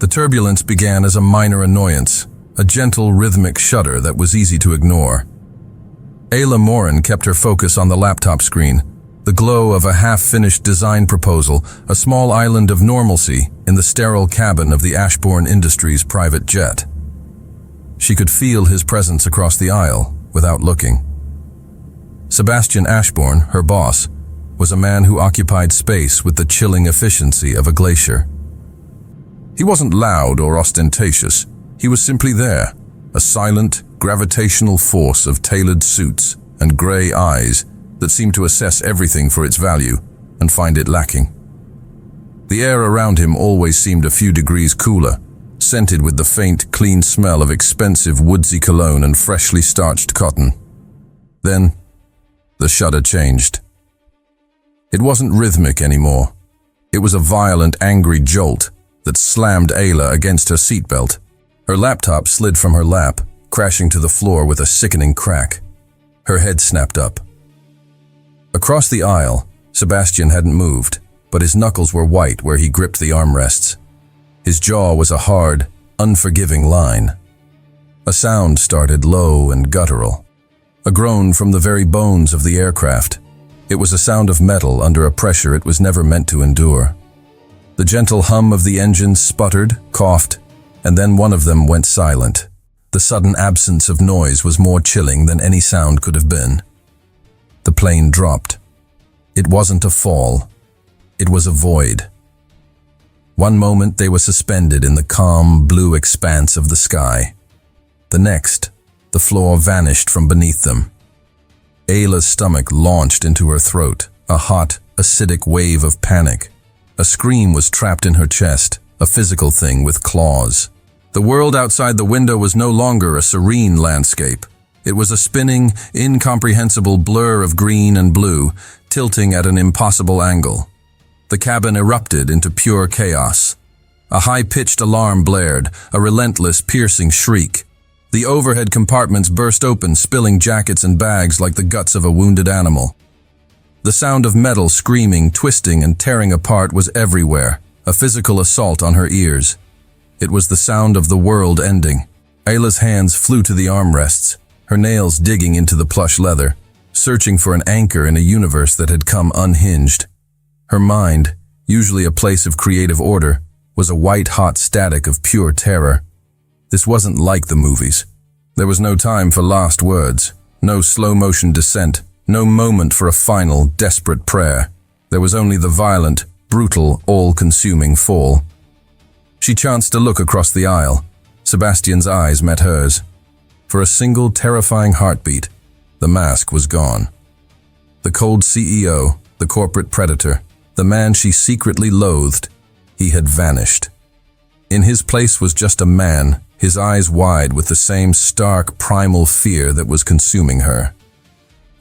The turbulence began as a minor annoyance, a gentle rhythmic shudder that was easy to ignore. Ayla Morin kept her focus on the laptop screen, the glow of a half-finished design proposal, a small island of normalcy in the sterile cabin of the Ashbourne Industries private jet. She could feel his presence across the aisle without looking. Sebastian Ashbourne, her boss, was a man who occupied space with the chilling efficiency of a glacier. He wasn't loud or ostentatious. He was simply there, a silent, gravitational force of tailored suits and gray eyes that seemed to assess everything for its value and find it lacking. The air around him always seemed a few degrees cooler, scented with the faint, clean smell of expensive woodsy cologne and freshly starched cotton. Then, the shudder changed. It wasn't rhythmic anymore. It was a violent, angry jolt that slammed Ayla against her seatbelt. Her laptop slid from her lap, crashing to the floor with a sickening crack. Her head snapped up. Across the aisle, Sebastian hadn't moved, but his knuckles were white where he gripped the armrests. His jaw was a hard, unforgiving line. A sound started low and guttural, a groan from the very bones of the aircraft. It was a sound of metal under a pressure it was never meant to endure. The gentle hum of the engines sputtered, coughed, and then one of them went silent. The sudden absence of noise was more chilling than any sound could have been. The plane dropped. It wasn't a fall. It was a void. One moment they were suspended in the calm, blue expanse of the sky. The next, the floor vanished from beneath them. Ayla's stomach launched into her throat, a hot, acidic wave of panic. A scream was trapped in her chest, a physical thing with claws. The world outside the window was no longer a serene landscape. It was a spinning, incomprehensible blur of green and blue, tilting at an impossible angle. The cabin erupted into pure chaos. A high-pitched alarm blared, a relentless, piercing shriek. The overhead compartments burst open, spilling jackets and bags like the guts of a wounded animal. The sound of metal screaming, twisting, and tearing apart was everywhere, a physical assault on her ears. It was the sound of the world ending. Ayla's hands flew to the armrests, her nails digging into the plush leather, searching for an anchor in a universe that had come unhinged. Her mind, usually a place of creative order, was a white-hot static of pure terror. This wasn't like the movies. There was no time for last words, no slow-motion descent, no moment for a final, desperate prayer. There was only the violent, brutal, all-consuming fall. She chanced to look across the aisle. Sebastian's eyes met hers. For a single terrifying heartbeat, the mask was gone. The cold CEO, the corporate predator, the man she secretly loathed, he had vanished. In his place was just a man, his eyes wide with the same stark, primal fear that was consuming her.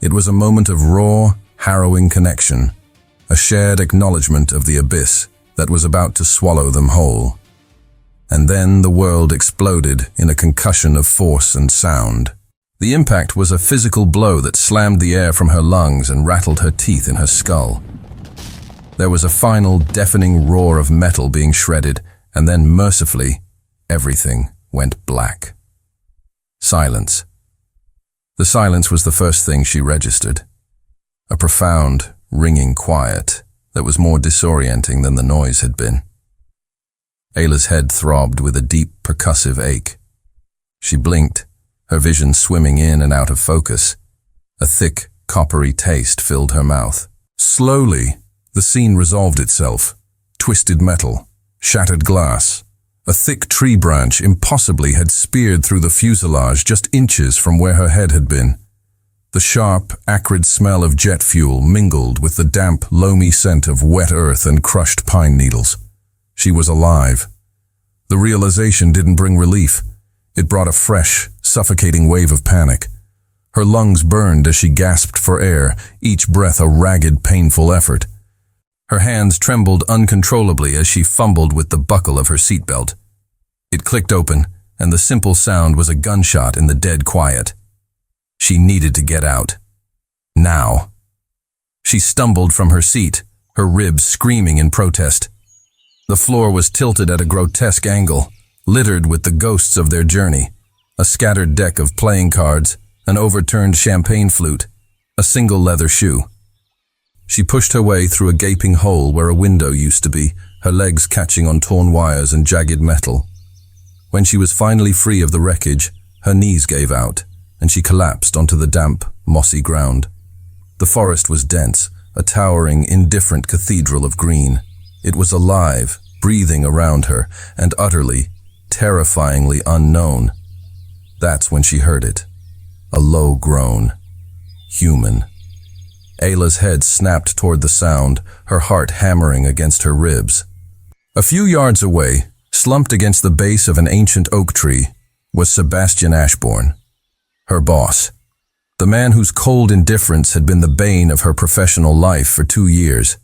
It was a moment of raw, harrowing connection, a shared acknowledgement of the abyss that was about to swallow them whole. And then the world exploded in a concussion of force and sound. The impact was a physical blow that slammed the air from her lungs and rattled her teeth in her skull. There was a final, deafening roar of metal being shredded, and then, mercifully, everything went black. Silence. The silence was the first thing she registered. A profound, ringing quiet that was more disorienting than the noise had been. Ayla's head throbbed with a deep, percussive ache. She blinked, her vision swimming in and out of focus. A thick, coppery taste filled her mouth. Slowly, the scene resolved itself. Twisted metal, shattered glass. A thick tree branch impossibly had speared through the fuselage just inches from where her head had been. The sharp, acrid smell of jet fuel mingled with the damp, loamy scent of wet earth and crushed pine needles. She was alive. The realization didn't bring relief. It brought a fresh, suffocating wave of panic. Her lungs burned as she gasped for air, each breath a ragged, painful effort. Her hands trembled uncontrollably as she fumbled with the buckle of her seatbelt. It clicked open, and the simple sound was a gunshot in the dead quiet. She needed to get out. Now. She stumbled from her seat, her ribs screaming in protest. The floor was tilted at a grotesque angle, littered with the ghosts of their journey. A scattered deck of playing cards, an overturned champagne flute, a single leather shoe. She pushed her way through a gaping hole where a window used to be, her legs catching on torn wires and jagged metal. When she was finally free of the wreckage, her knees gave out, and she collapsed onto the damp, mossy ground. The forest was dense, a towering, indifferent cathedral of green. It was alive, breathing around her, and utterly, terrifyingly unknown. That's when she heard it. A low groan. Human. Ayla's head snapped toward the sound, her heart hammering against her ribs. A few yards away, slumped against the base of an ancient oak tree, was Sebastian Ashbourne, her boss. The man whose cold indifference had been the bane of her professional life for 2 years.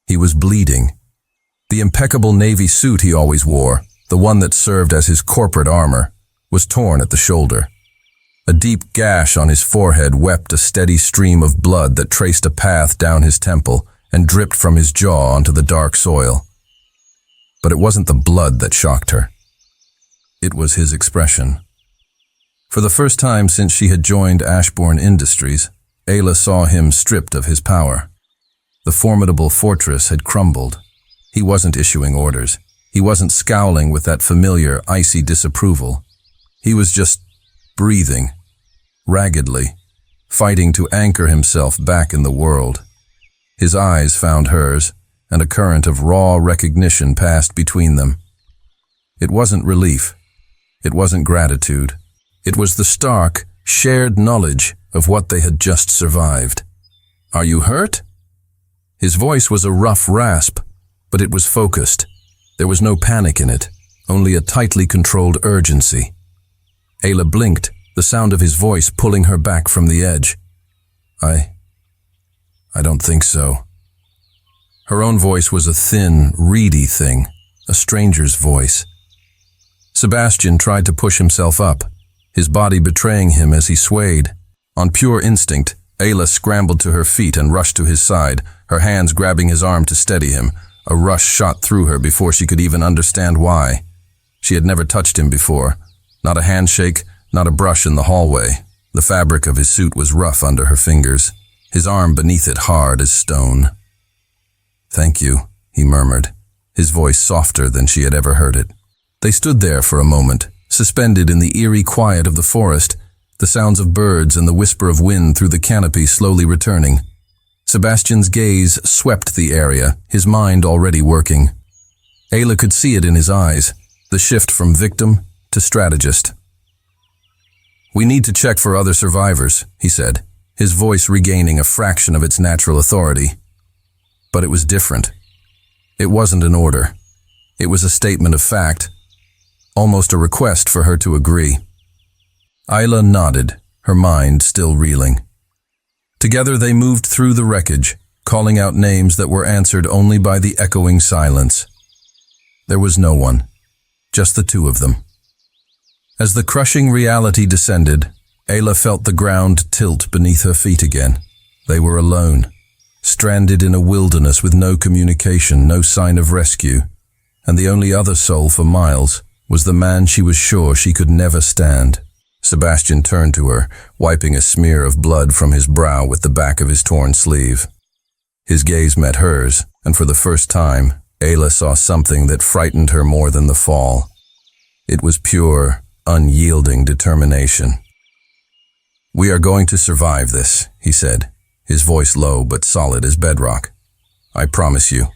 He was bleeding. The impeccable navy suit he always wore, the one that served as his corporate armor, was torn at the shoulder. A deep gash on his forehead wept a steady stream of blood that traced a path down his temple and dripped from his jaw onto the dark soil. But it wasn't the blood that shocked her. It was his expression. For the first time since she had joined Ashbourne Industries, Ayla saw him stripped of his power. The formidable fortress had crumbled. He wasn't issuing orders. He wasn't scowling with that familiar, icy disapproval. He was just breathing, raggedly, fighting to anchor himself back in the world. His eyes found hers, and a current of raw recognition passed between them. It wasn't relief. It wasn't gratitude. It was the stark, shared knowledge of what they had just survived. "Are you hurt?" His voice was a rough rasp, but it was focused. There was no panic in it, only a tightly controlled urgency. Ayla blinked, the sound of his voice pulling her back from the edge. I don't think so." Her own voice was a thin, reedy thing, a stranger's voice. Sebastian tried to push himself up, his body betraying him as he swayed. On pure instinct, Ayla scrambled to her feet and rushed to his side, her hands grabbing his arm to steady him. A rush shot through her before she could even understand why. She had never touched him before. Not a handshake, not a brush in the hallway. The fabric of his suit was rough under her fingers, his arm beneath it hard as stone. "Thank you," he murmured, his voice softer than she had ever heard it. They stood there for a moment, suspended in the eerie quiet of the forest, the sounds of birds and the whisper of wind through the canopy slowly returning. Sebastian's gaze swept the area, his mind already working. Ayla could see it in his eyes, the shift from victim to strategist. "We need to check for other survivors," he said, his voice regaining a fraction of its natural authority. But it was different. It wasn't an order. It was a statement of fact, almost a request for her to agree. Ayla nodded, her mind still reeling. Together they moved through the wreckage, calling out names that were answered only by the echoing silence. There was no one, just the two of them. As the crushing reality descended, Ayla felt the ground tilt beneath her feet again. They were alone, stranded in a wilderness with no communication, no sign of rescue, and the only other soul for miles was the man she was sure she could never stand. Sebastian turned to her, wiping a smear of blood from his brow with the back of his torn sleeve. His gaze met hers, and for the first time, Ayla saw something that frightened her more than the fall. It was pure, unyielding determination. "We are going to survive this," he said, his voice low but solid as bedrock. "I promise you."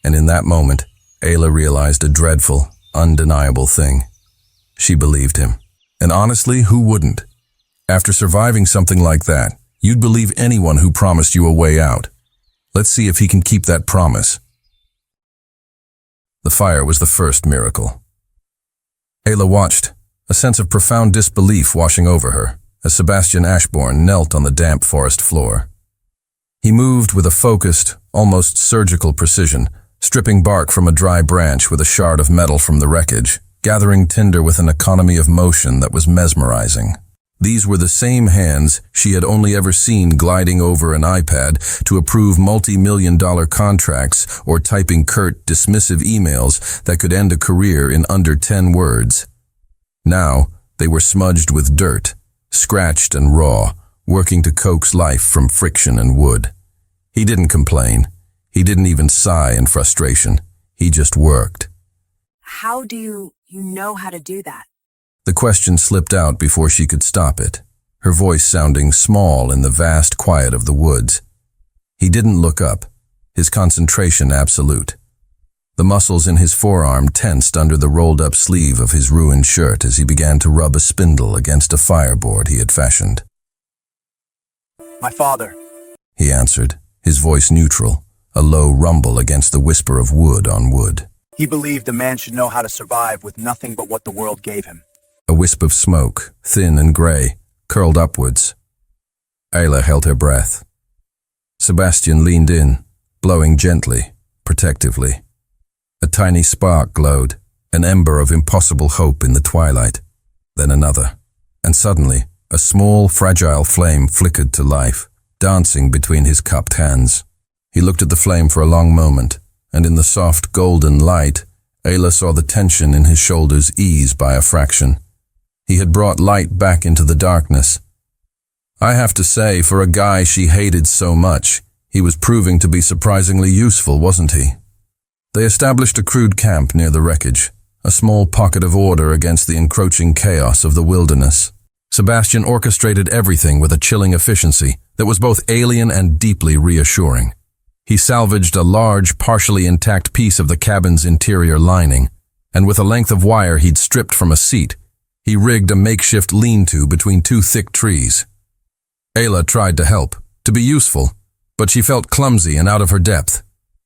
And in that moment, Ayla realized a dreadful, undeniable thing. She believed him. And honestly, who wouldn't? After surviving something like that, you'd believe anyone who promised you a way out. Let's see if he can keep that promise. The fire was the first miracle. Ayla watched, a sense of profound disbelief washing over her, as Sebastian Ashbourne knelt on the damp forest floor. He moved with a focused, almost surgical precision, stripping bark from a dry branch with a shard of metal from the wreckage, gathering tinder with an economy of motion that was mesmerizing. These were the same hands she had only ever seen gliding over an iPad to approve multi-million-dollar contracts or typing curt, dismissive emails that could end a career in under 10 words. Now, they were smudged with dirt, scratched and raw, working to coax life from friction and wood. He didn't complain. He didn't even sigh in frustration. He just worked. How do you know how to do that? The question slipped out before she could stop it, her voice sounding small in the vast quiet of the woods. He didn't look up, his concentration absolute. The muscles in his forearm tensed under the rolled-up sleeve of his ruined shirt as he began to rub a spindle against a fireboard he had fashioned. My father, he answered, his voice neutral, a low rumble against the whisper of wood on wood. He believed a man should know how to survive with nothing but what the world gave him. A wisp of smoke, thin and gray, curled upwards. Ayla held her breath. Sebastian leaned in, blowing gently, protectively. A tiny spark glowed, an ember of impossible hope in the twilight. Then another, and suddenly, a small, fragile flame flickered to life, dancing between his cupped hands. He looked at the flame for a long moment, and in the soft golden light, Ayla saw the tension in his shoulders ease by a fraction. He had brought light back into the darkness. I have to say, for a guy she hated so much, he was proving to be surprisingly useful, wasn't he? They established a crude camp near the wreckage, a small pocket of order against the encroaching chaos of the wilderness. Sebastian orchestrated everything with a chilling efficiency that was both alien and deeply reassuring. He salvaged a large, partially intact piece of the cabin's interior lining, and with a length of wire he'd stripped from a seat, he rigged a makeshift lean-to between two thick trees. Ayla tried to help, to be useful, but she felt clumsy and out of her depth.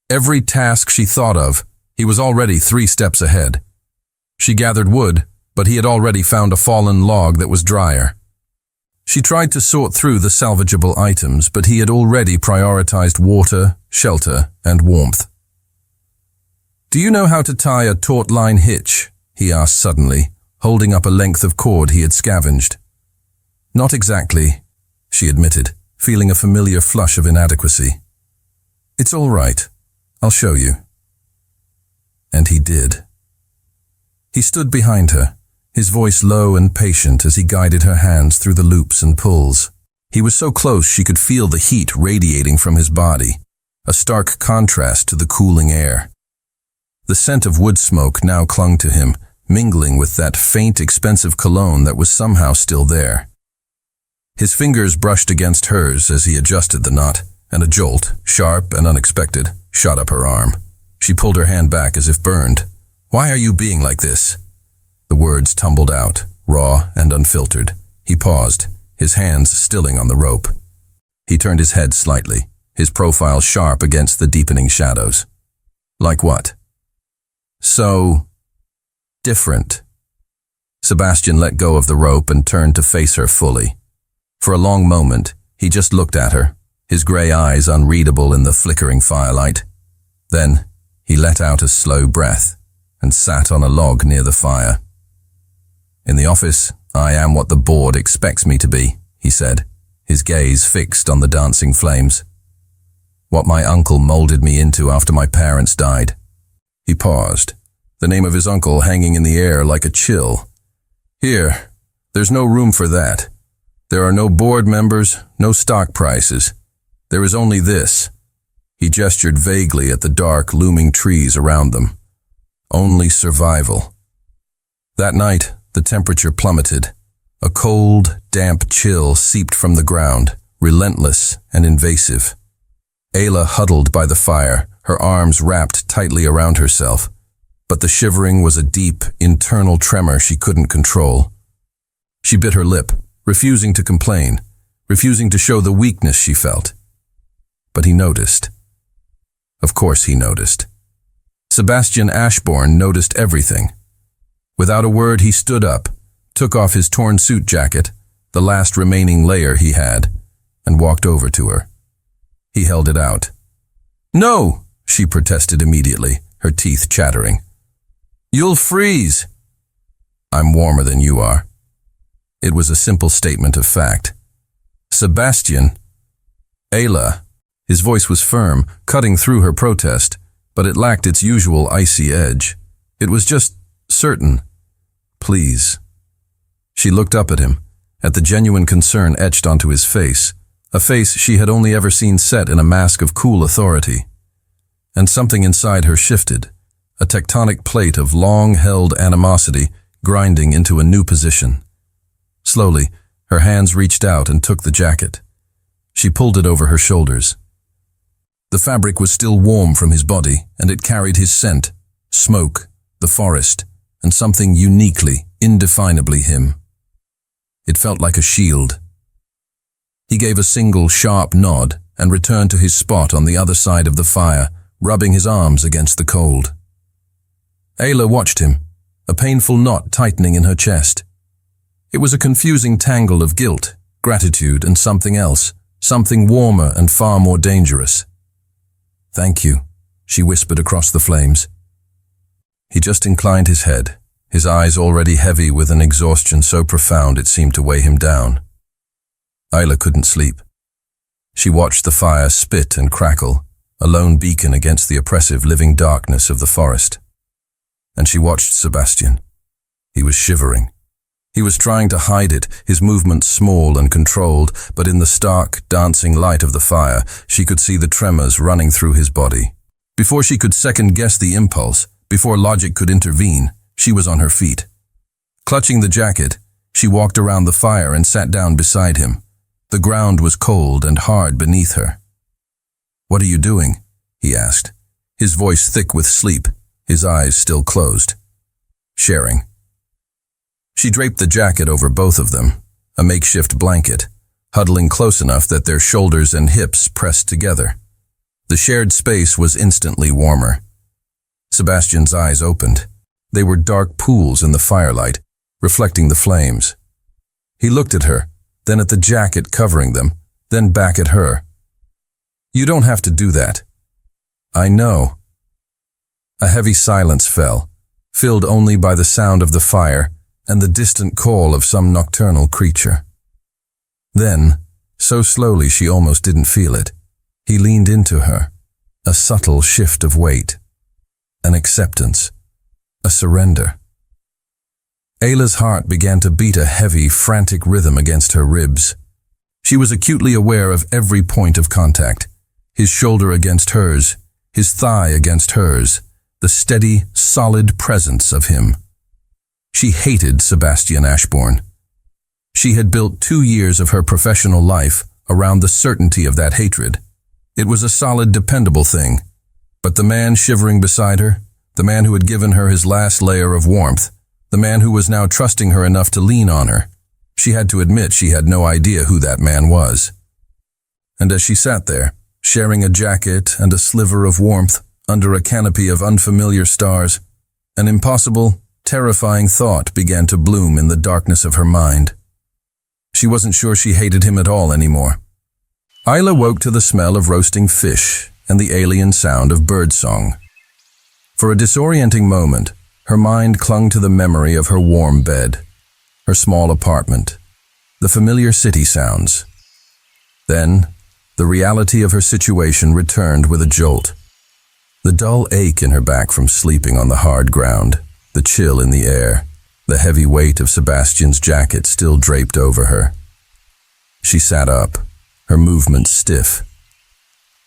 Every task she thought of, he was already 3 steps ahead. She gathered wood, but he had already found a fallen log that was drier. She tried to sort through the salvageable items, but he had already prioritized water, shelter, and warmth. "Do you know how to tie a taut line hitch?" he asked suddenly, holding up a length of cord he had scavenged. "Not exactly," she admitted, feeling a familiar flush of inadequacy. "It's all right. I'll show you." And he did. He stood behind her, his voice low and patient as he guided her hands through the loops and pulls. He was so close she could feel the heat radiating from his body, a stark contrast to the cooling air. The scent of wood smoke now clung to him, mingling with that faint, expensive cologne that was somehow still there. His fingers brushed against hers as he adjusted the knot, and a jolt, sharp and unexpected, shot up her arm. She pulled her hand back as if burned. "Why are you being like this?" The words tumbled out, raw and unfiltered. He paused, his hands stilling on the rope. He turned his head slightly, his profile sharp against the deepening shadows. "Like what?" "So different." Sebastian let go of the rope and turned to face her fully. For a long moment, he just looked at her, his gray eyes unreadable in the flickering firelight. Then, he let out a slow breath and sat on a log near the fire. "In the office, I am what the board expects me to be," he said, his gaze fixed on the dancing flames. "What my uncle molded me into after my parents died." He paused, the name of his uncle hanging in the air like a chill. "Here, there's no room for that. There are no board members, no stock prices. There is only this." He gestured vaguely at the dark, looming trees around them. "Only survival." That night, the temperature plummeted. A cold, damp chill seeped from the ground, relentless and invasive. Ayla huddled by the fire, her arms wrapped tightly around herself. But the shivering was a deep, internal tremor she couldn't control. She bit her lip, refusing to complain, refusing to show the weakness she felt. But he noticed. Of course he noticed. Sebastian Ashbourne noticed everything. Without a word, he stood up, took off his torn suit jacket, the last remaining layer he had, and walked over to her. He held it out. "No!" she protested immediately, her teeth chattering. "You'll freeze." "I'm warmer than you are." It was a simple statement of fact. Sebastian. Ayla. His voice was firm, cutting through her protest, but it lacked its usual icy edge. It was just certain. Please. She looked up at him, at the genuine concern etched onto his face, a face she had only ever seen set in a mask of cool authority. And something inside her shifted, a tectonic plate of long-held animosity grinding into a new position. Slowly, her hands reached out and took the jacket. She pulled it over her shoulders. The fabric was still warm from his body, and it carried his scent, smoke, the forest, and something uniquely, indefinably him. It felt like a shield. He gave a single sharp nod and returned to his spot on the other side of the fire, rubbing his arms against the cold. Ayla watched him, a painful knot tightening in her chest. It was a confusing tangle of guilt, gratitude, and something else, something warmer and far more dangerous. "Thank you," she whispered across the flames. He just inclined his head, his eyes already heavy with an exhaustion so profound it seemed to weigh him down. Ayla couldn't sleep. She watched the fire spit and crackle, a lone beacon against the oppressive living darkness of the forest. And she watched Sebastian. He was shivering. He was trying to hide it, his movements small and controlled, but in the stark, dancing light of the fire, she could see the tremors running through his body. Before she could second-guess the impulse, before logic could intervene, she was on her feet. Clutching the jacket, she walked around the fire and sat down beside him. The ground was cold and hard beneath her. "What are you doing?" he asked, his voice thick with sleep, his eyes still closed. "Sharing." She draped the jacket over both of them, a makeshift blanket, huddling close enough that their shoulders and hips pressed together. The shared space was instantly warmer. Sebastian's eyes opened. They were dark pools in the firelight, reflecting the flames. He looked at her, then at the jacket covering them, then back at her. "You don't have to do that." "I know." A heavy silence fell, filled only by the sound of the fire and the distant call of some nocturnal creature. Then, so slowly she almost didn't feel it, he leaned into her, a subtle shift of weight, an acceptance, a surrender. Ayla's heart began to beat a heavy, frantic rhythm against her ribs. She was acutely aware of every point of contact, his shoulder against hers, his thigh against hers, the steady, solid presence of him. She hated Sebastian Ashbourne. She had built 2 years of her professional life around the certainty of that hatred. It was a solid, dependable thing. But the man shivering beside her, the man who had given her his last layer of warmth, the man who was now trusting her enough to lean on her, she had to admit she had no idea who that man was. And as she sat there, sharing a jacket and a sliver of warmth under a canopy of unfamiliar stars, an impossible, terrifying thought began to bloom in the darkness of her mind. She wasn't sure she hated him at all anymore. Ayla woke to the smell of roasting fish and the alien sound of birdsong. For a disorienting moment, her mind clung to the memory of her warm bed, her small apartment, the familiar city sounds. Then, the reality of her situation returned with a jolt. The dull ache in her back from sleeping on the hard ground, the chill in the air, the heavy weight of Sebastian's jacket still draped over her. She sat up, her movements stiff.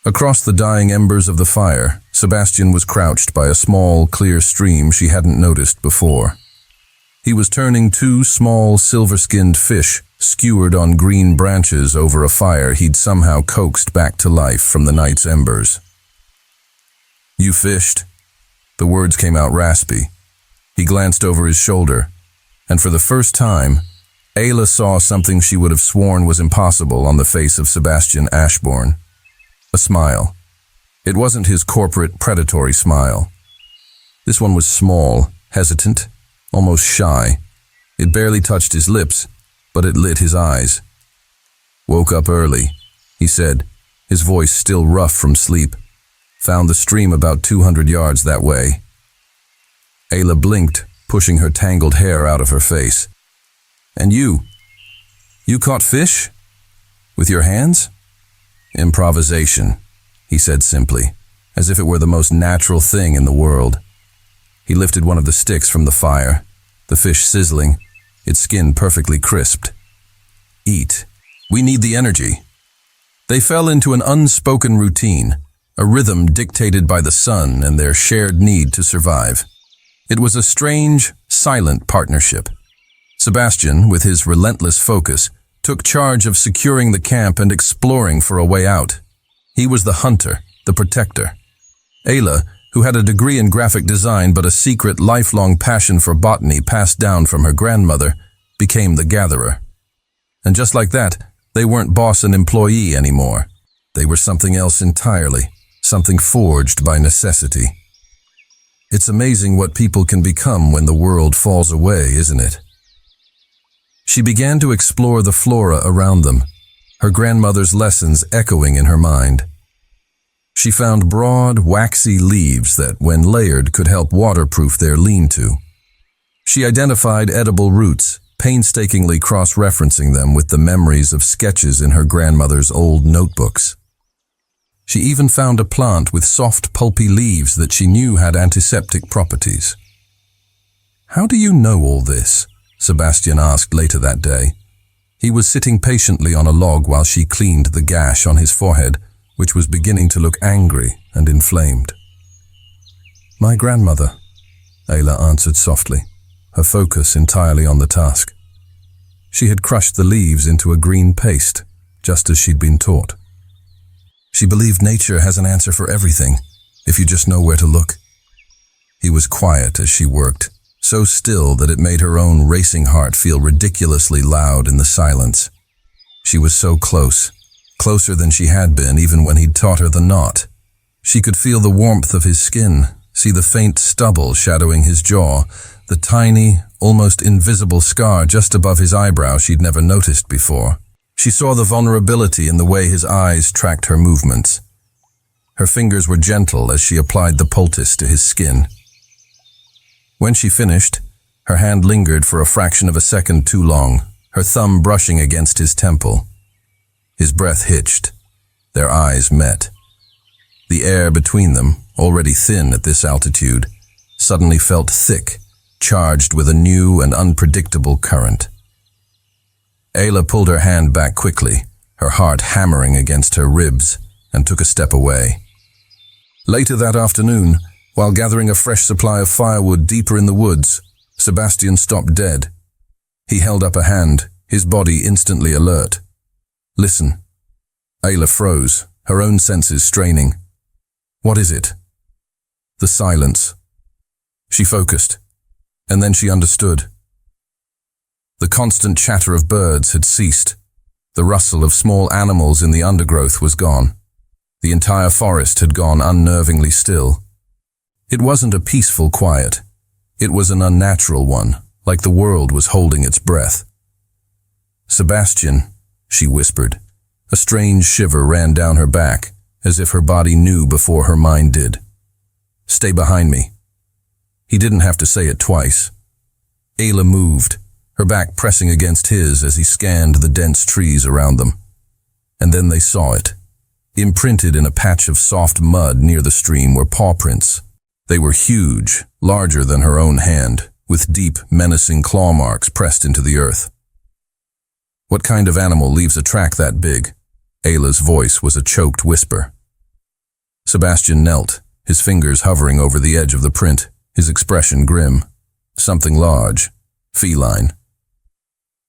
Across the dying embers of the fire, Sebastian was crouched by a small, clear stream she hadn't noticed before. He was turning 2 small, silver-skinned fish skewered on green branches over a fire he'd somehow coaxed back to life from the night's embers. "You fished?" The words came out raspy. He glanced over his shoulder, and for the first time, Ayla saw something she would have sworn was impossible on the face of Sebastian Ashbourne. A smile. It wasn't his corporate, predatory smile. This one was small, hesitant, almost shy. It barely touched his lips, but it lit his eyes. "Woke up early," he said, his voice still rough from sleep. "Found the stream about 200 yards that way." Ayla blinked, pushing her tangled hair out of her face. "And you?" You caught fish? With your hands? Improvisation, he said simply, as if it were the most natural thing in the world. He lifted one of the sticks from the fire, the fish sizzling, its skin perfectly crisped. Eat. We need the energy. They fell into an unspoken routine, a rhythm dictated by the sun and their shared need to survive. It was a strange, silent partnership. Sebastian, with his relentless focus, took charge of securing the camp and exploring for a way out. He was the hunter, the protector. Ayla, who had a degree in graphic design but a secret, lifelong passion for botany passed down from her grandmother, became the gatherer. And just like that, they weren't boss and employee anymore. They were something else entirely, something forged by necessity. It's amazing what people can become when the world falls away, isn't it? She began to explore the flora around them, her grandmother's lessons echoing in her mind. She found broad, waxy leaves that, when layered, could help waterproof their lean-to. She identified edible roots, painstakingly cross-referencing them with the memories of sketches in her grandmother's old notebooks. She even found a plant with soft, pulpy leaves that she knew had antiseptic properties. "How do you know all this?" Sebastian asked later that day. He was sitting patiently on a log while she cleaned the gash on his forehead, which was beginning to look angry and inflamed. "My grandmother," Ayla answered softly, her focus entirely on the task. She had crushed the leaves into a green paste, just as she'd been taught. She believed nature has an answer for everything, if you just know where to look. He was quiet as she worked, so still that it made her own racing heart feel ridiculously loud in the silence. She was so close, closer than she had been even when he'd taught her the knot. She could feel the warmth of his skin, see the faint stubble shadowing his jaw, the tiny, almost invisible scar just above his eyebrow she'd never noticed before. She saw the vulnerability in the way his eyes tracked her movements. Her fingers were gentle as she applied the poultice to his skin. When she finished, her hand lingered for a fraction of a second too long, her thumb brushing against his temple. His breath hitched. Their eyes met. The air between them, already thin at this altitude, suddenly felt thick, charged with a new and unpredictable current. Ayla pulled her hand back quickly, her heart hammering against her ribs, and took a step away. Later that afternoon, while gathering a fresh supply of firewood deeper in the woods, Sebastian stopped dead. He held up a hand, his body instantly alert. "Listen." Ayla froze, her own senses straining. "What is it?" The silence. She focused, and then she understood. The constant chatter of birds had ceased. The rustle of small animals in the undergrowth was gone. The entire forest had gone unnervingly still. It wasn't a peaceful quiet. It was an unnatural one, like the world was holding its breath. "Sebastian," she whispered. A strange shiver ran down her back, as if her body knew before her mind did. "Stay behind me." He didn't have to say it twice. Ayla moved, her back pressing against his as he scanned the dense trees around them. And then they saw it. Imprinted in a patch of soft mud near the stream were paw prints. They were huge, larger than her own hand, with deep, menacing claw marks pressed into the earth. "What kind of animal leaves a track that big?" Ayla's voice was a choked whisper. Sebastian knelt, his fingers hovering over the edge of the print, his expression grim. Something large, feline.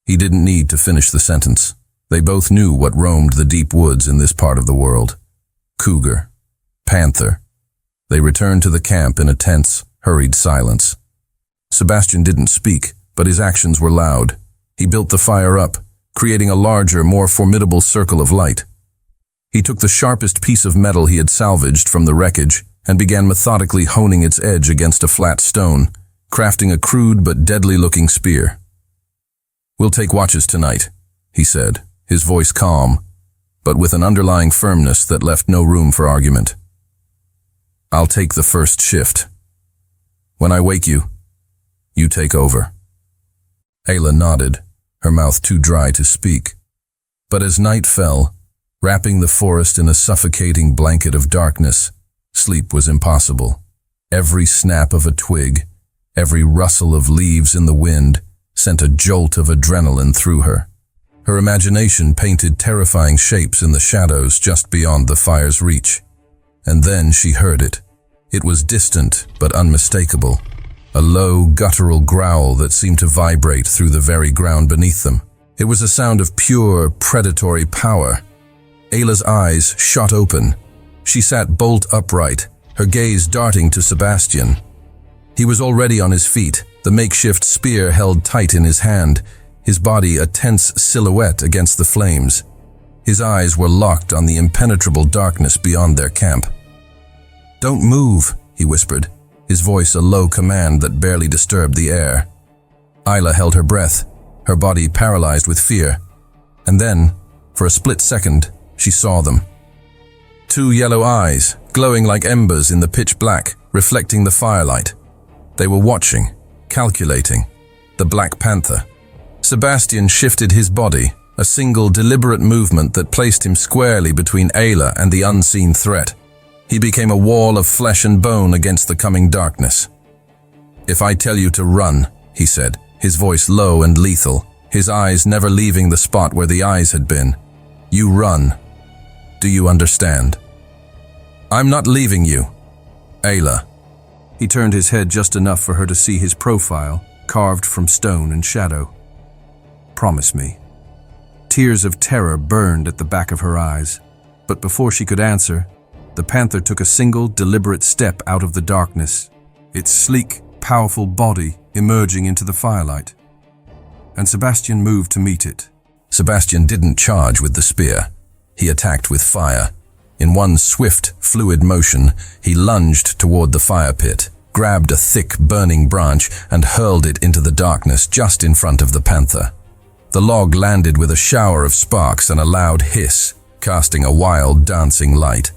He didn't need to finish the sentence. They both knew what roamed the deep woods in this part of the world. Cougar. Panther. They returned to the camp in a tense, hurried silence. Sebastian didn't speak, but his actions were loud. He built the fire up, creating a larger, more formidable circle of light. He took the sharpest piece of metal he had salvaged from the wreckage and began methodically honing its edge against a flat stone, crafting a crude but deadly-looking spear. "We'll take watches tonight," he said, his voice calm, but with an underlying firmness that left no room for argument. "I'll take the first shift. When I wake you, you take over." Ayla nodded, her mouth too dry to speak. But as night fell, wrapping the forest in a suffocating blanket of darkness, sleep was impossible. Every snap of a twig, every rustle of leaves in the wind sent a jolt of adrenaline through her. Her imagination painted terrifying shapes in the shadows just beyond the fire's reach. And then she heard it. It was distant but unmistakable, a low, guttural growl that seemed to vibrate through the very ground beneath them. It was a sound of pure, predatory power. Ayla's eyes shot open. She sat bolt upright, her gaze darting to Sebastian. He was already on his feet, the makeshift spear held tight in his hand, his body a tense silhouette against the flames. His eyes were locked on the impenetrable darkness beyond their camp. "Don't move," he whispered, his voice a low command that barely disturbed the air. Ayla held her breath, her body paralyzed with fear. And then, for a split second, she saw them. Two yellow eyes, glowing like embers in the pitch black, reflecting the firelight. They were watching, calculating. The Black Panther. Sebastian shifted his body, a single deliberate movement that placed him squarely between Ayla and the unseen threat. He became a wall of flesh and bone against the coming darkness. "If I tell you to run," he said, his voice low and lethal, his eyes never leaving the spot where the eyes had been. "You run. Do you understand?" "I'm not leaving you, Ayla." He turned his head just enough for her to see his profile, carved from stone and shadow. "Promise me." Tears of terror burned at the back of her eyes, but before she could answer, the panther took a single, deliberate step out of the darkness, its sleek, powerful body emerging into the firelight. And Sebastian moved to meet it. Sebastian didn't charge with the spear. He attacked with fire. In one swift, fluid motion, he lunged toward the fire pit, grabbed a thick, burning branch, and hurled it into the darkness just in front of the panther. The log landed with a shower of sparks and a loud hiss, casting a wild, dancing light.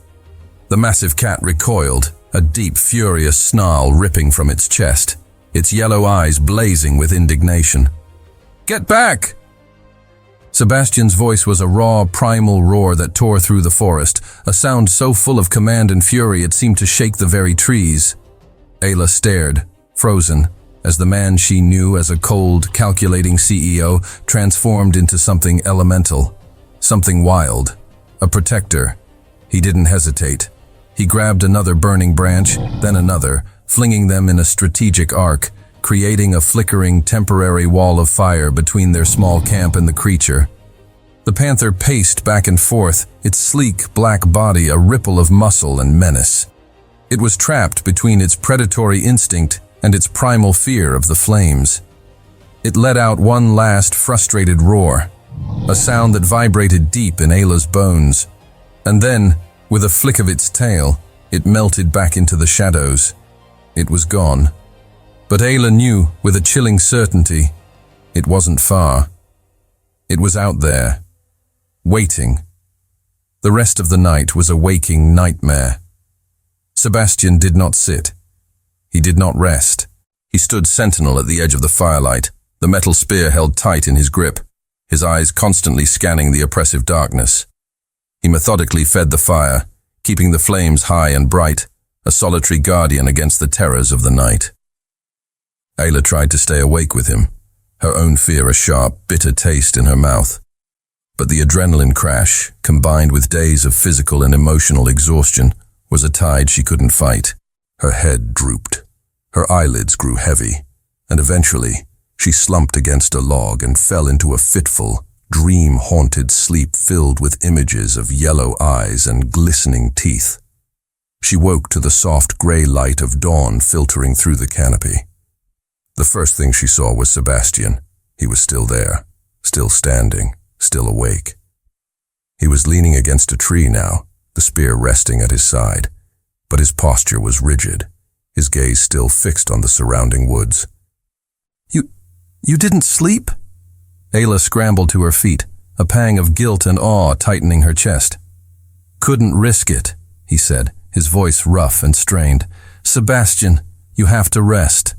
The massive cat recoiled, a deep, furious snarl ripping from its chest, its yellow eyes blazing with indignation. "Get back!" Sebastian's voice was a raw, primal roar that tore through the forest, a sound so full of command and fury it seemed to shake the very trees. Ayla stared, frozen, as the man she knew as a cold, calculating CEO transformed into something elemental, something wild, a protector. He didn't hesitate. He grabbed another burning branch, then another, flinging them in a strategic arc, creating a flickering, temporary wall of fire between their small camp and the creature. The panther paced back and forth, its sleek, black body a ripple of muscle and menace. It was trapped between its predatory instinct and its primal fear of the flames. It let out one last frustrated roar, a sound that vibrated deep in Ayla's bones. And then, with a flick of its tail, it melted back into the shadows. It was gone. But Ayla knew, with a chilling certainty, it wasn't far. It was out there, waiting. The rest of the night was a waking nightmare. Sebastian did not sit. He did not rest. He stood sentinel at the edge of the firelight, the metal spear held tight in his grip, his eyes constantly scanning the oppressive darkness. He methodically fed the fire, keeping the flames high and bright, a solitary guardian against the terrors of the night. Ayla tried to stay awake with him, her own fear a sharp, bitter taste in her mouth. But the adrenaline crash, combined with days of physical and emotional exhaustion, was a tide she couldn't fight. Her head drooped. Her eyelids grew heavy, and eventually, she slumped against a log and fell into a fitful, dream-haunted sleep filled with images of yellow eyes and glistening teeth. She woke to the soft gray light of dawn filtering through the canopy. The first thing she saw was Sebastian. He was still there, still standing, still awake. He was leaning against a tree now, the spear resting at his side, but his posture was rigid, his gaze still fixed on the surrounding woods. You didn't sleep?" Ayla scrambled to her feet, a pang of guilt and awe tightening her chest. "Couldn't risk it," he said, his voice rough and strained. "Sebastian, you have to rest.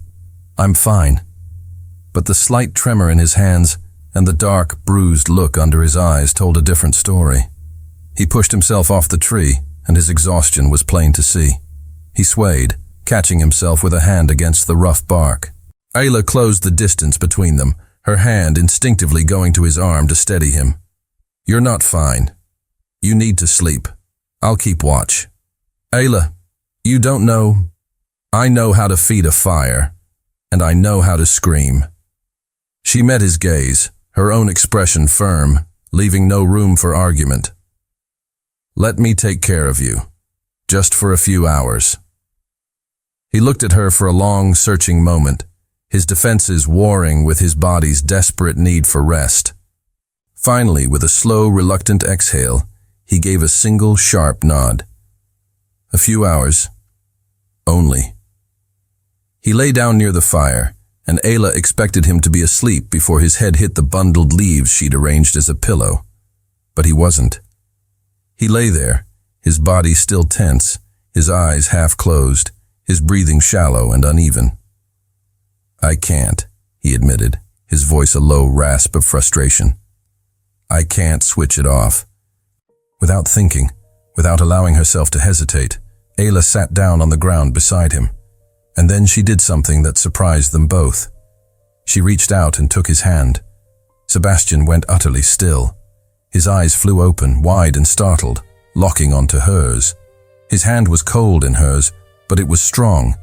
I'm fine." But the slight tremor in his hands, and the dark, bruised look under his eyes told a different story. He pushed himself off the tree, and his exhaustion was plain to see. He swayed, catching himself with a hand against the rough bark. Ayla closed the distance between them, her hand instinctively going to his arm to steady him. "You're not fine. You need to sleep. I'll keep watch." "Ayla, you don't know. I know how to feed a fire, and I know how to scream." She met his gaze, her own expression firm, leaving no room for argument. "Let me take care of you, just for a few hours." He looked at her for a long, searching moment, his defenses warring with his body's desperate need for rest. Finally, with a slow, reluctant exhale, he gave a single, sharp nod. "A few hours. Only." He lay down near the fire, and Ayla expected him to be asleep before his head hit the bundled leaves she'd arranged as a pillow. But he wasn't. He lay there, his body still tense, his eyes half closed, his breathing shallow and uneven. "I can't," he admitted, his voice a low rasp of frustration. "I can't switch it off." Without thinking, without allowing herself to hesitate, Ayla sat down on the ground beside him. And then she did something that surprised them both. She reached out and took his hand. Sebastian went utterly still. His eyes flew open, wide and startled, locking onto hers. His hand was cold in hers, but it was strong,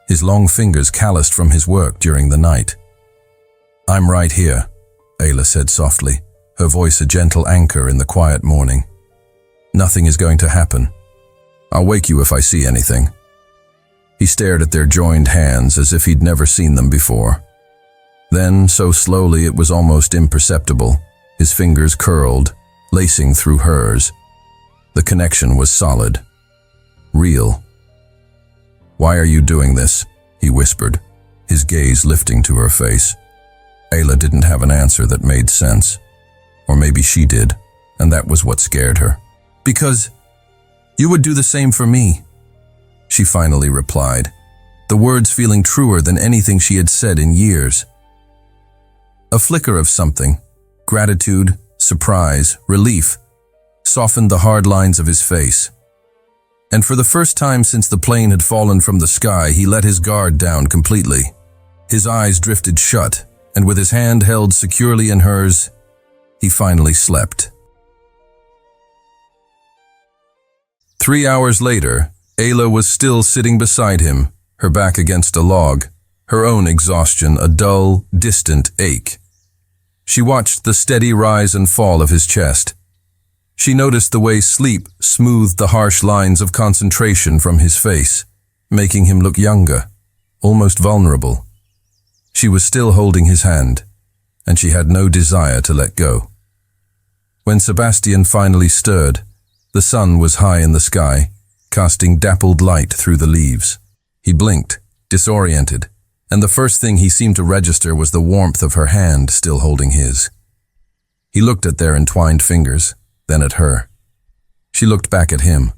his long fingers calloused from his work during the night. "I'm right here," Ayla said softly, her voice a gentle anchor in the quiet morning. "Nothing is going to happen. I'll wake you if I see anything." He stared at their joined hands as if he'd never seen them before. Then, so slowly it was almost imperceptible, his fingers curled, lacing through hers. The connection was solid. Real. "Why are you doing this?" he whispered, his gaze lifting to her face. Ayla didn't have an answer that made sense. Or maybe she did, and that was what scared her. "Because you would do the same for me," she finally replied, the words feeling truer than anything she had said in years. A flicker of something, gratitude, surprise, relief, softened the hard lines of his face. And for the first time since the plane had fallen from the sky, he let his guard down completely. His eyes drifted shut, and with his hand held securely in hers, he finally slept. 3 hours later, Ayla was still sitting beside him, her back against a log, her own exhaustion a dull, distant ache. She watched the steady rise and fall of his chest. She noticed the way sleep smoothed the harsh lines of concentration from his face, making him look younger, almost vulnerable. She was still holding his hand, and she had no desire to let go. When Sebastian finally stirred, the sun was high in the sky, casting dappled light through the leaves. He blinked, disoriented, and the first thing he seemed to register was the warmth of her hand still holding his. He looked at their entwined fingers, then at her. She looked back at him.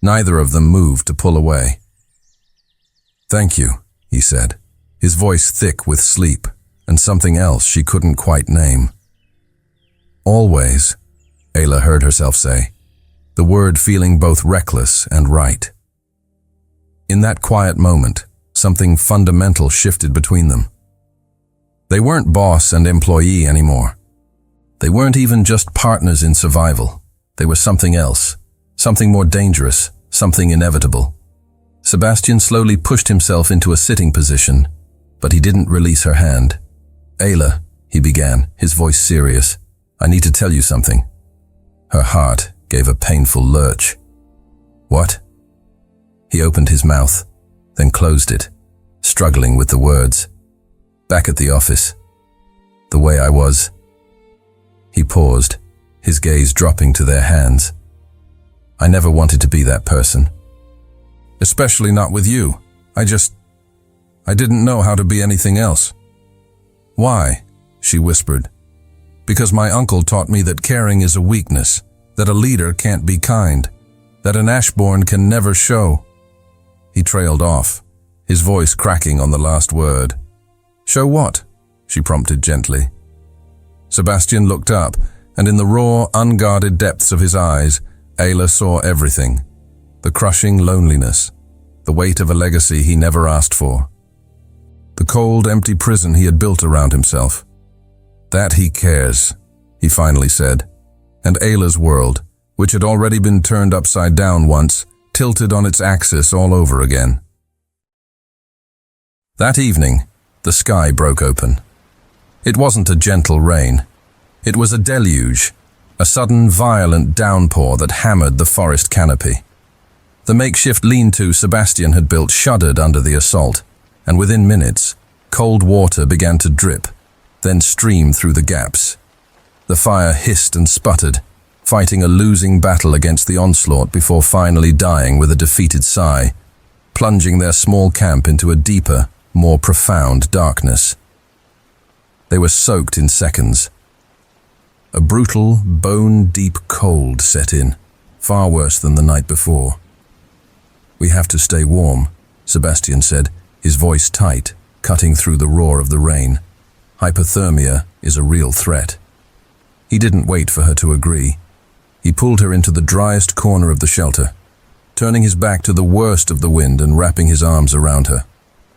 Neither of them moved to pull away. "Thank you," he said, his voice thick with sleep and something else she couldn't quite name. "Always," Ayla heard herself say, the word feeling both reckless and right. In that quiet moment, something fundamental shifted between them. They weren't boss and employee anymore. They weren't even just partners in survival. They were something else, something more dangerous, something inevitable. Sebastian slowly pushed himself into a sitting position, but he didn't release her hand. "Ayla," he began, his voice serious, "I need to tell you something." Her heart gave a painful lurch. "What?" He opened his mouth, then closed it, struggling with the words. "Back at the office. The way I was." He paused, his gaze dropping to their hands. "I never wanted to be that person. Especially not with you. I didn't know how to be anything else." "Why?" she whispered. "Because my uncle taught me that caring is a weakness, that a leader can't be kind, that an Ashbourne can never show." He trailed off, his voice cracking on the last word. "Show what?" she prompted gently. Sebastian looked up, and in the raw, unguarded depths of his eyes, Ayla saw everything. The crushing loneliness, the weight of a legacy he never asked for. The cold, empty prison he had built around himself. That he cares, he finally said, and Ayla's world, which had already been turned upside down once, tilted on its axis all over again. That evening, the sky broke open. It wasn't a gentle rain. It was a deluge, a sudden violent downpour that hammered the forest canopy. The makeshift lean-to Sebastian had built shuddered under the assault, and within minutes, cold water began to drip, then stream through the gaps. The fire hissed and sputtered, fighting a losing battle against the onslaught before finally dying with a defeated sigh, plunging their small camp into a deeper, more profound darkness. They were soaked in seconds. A brutal, bone-deep cold set in, far worse than the night before. "We have to stay warm," Sebastian said, his voice tight, cutting through the roar of the rain. "Hypothermia is a real threat." He didn't wait for her to agree. He pulled her into the driest corner of the shelter, turning his back to the worst of the wind and wrapping his arms around her,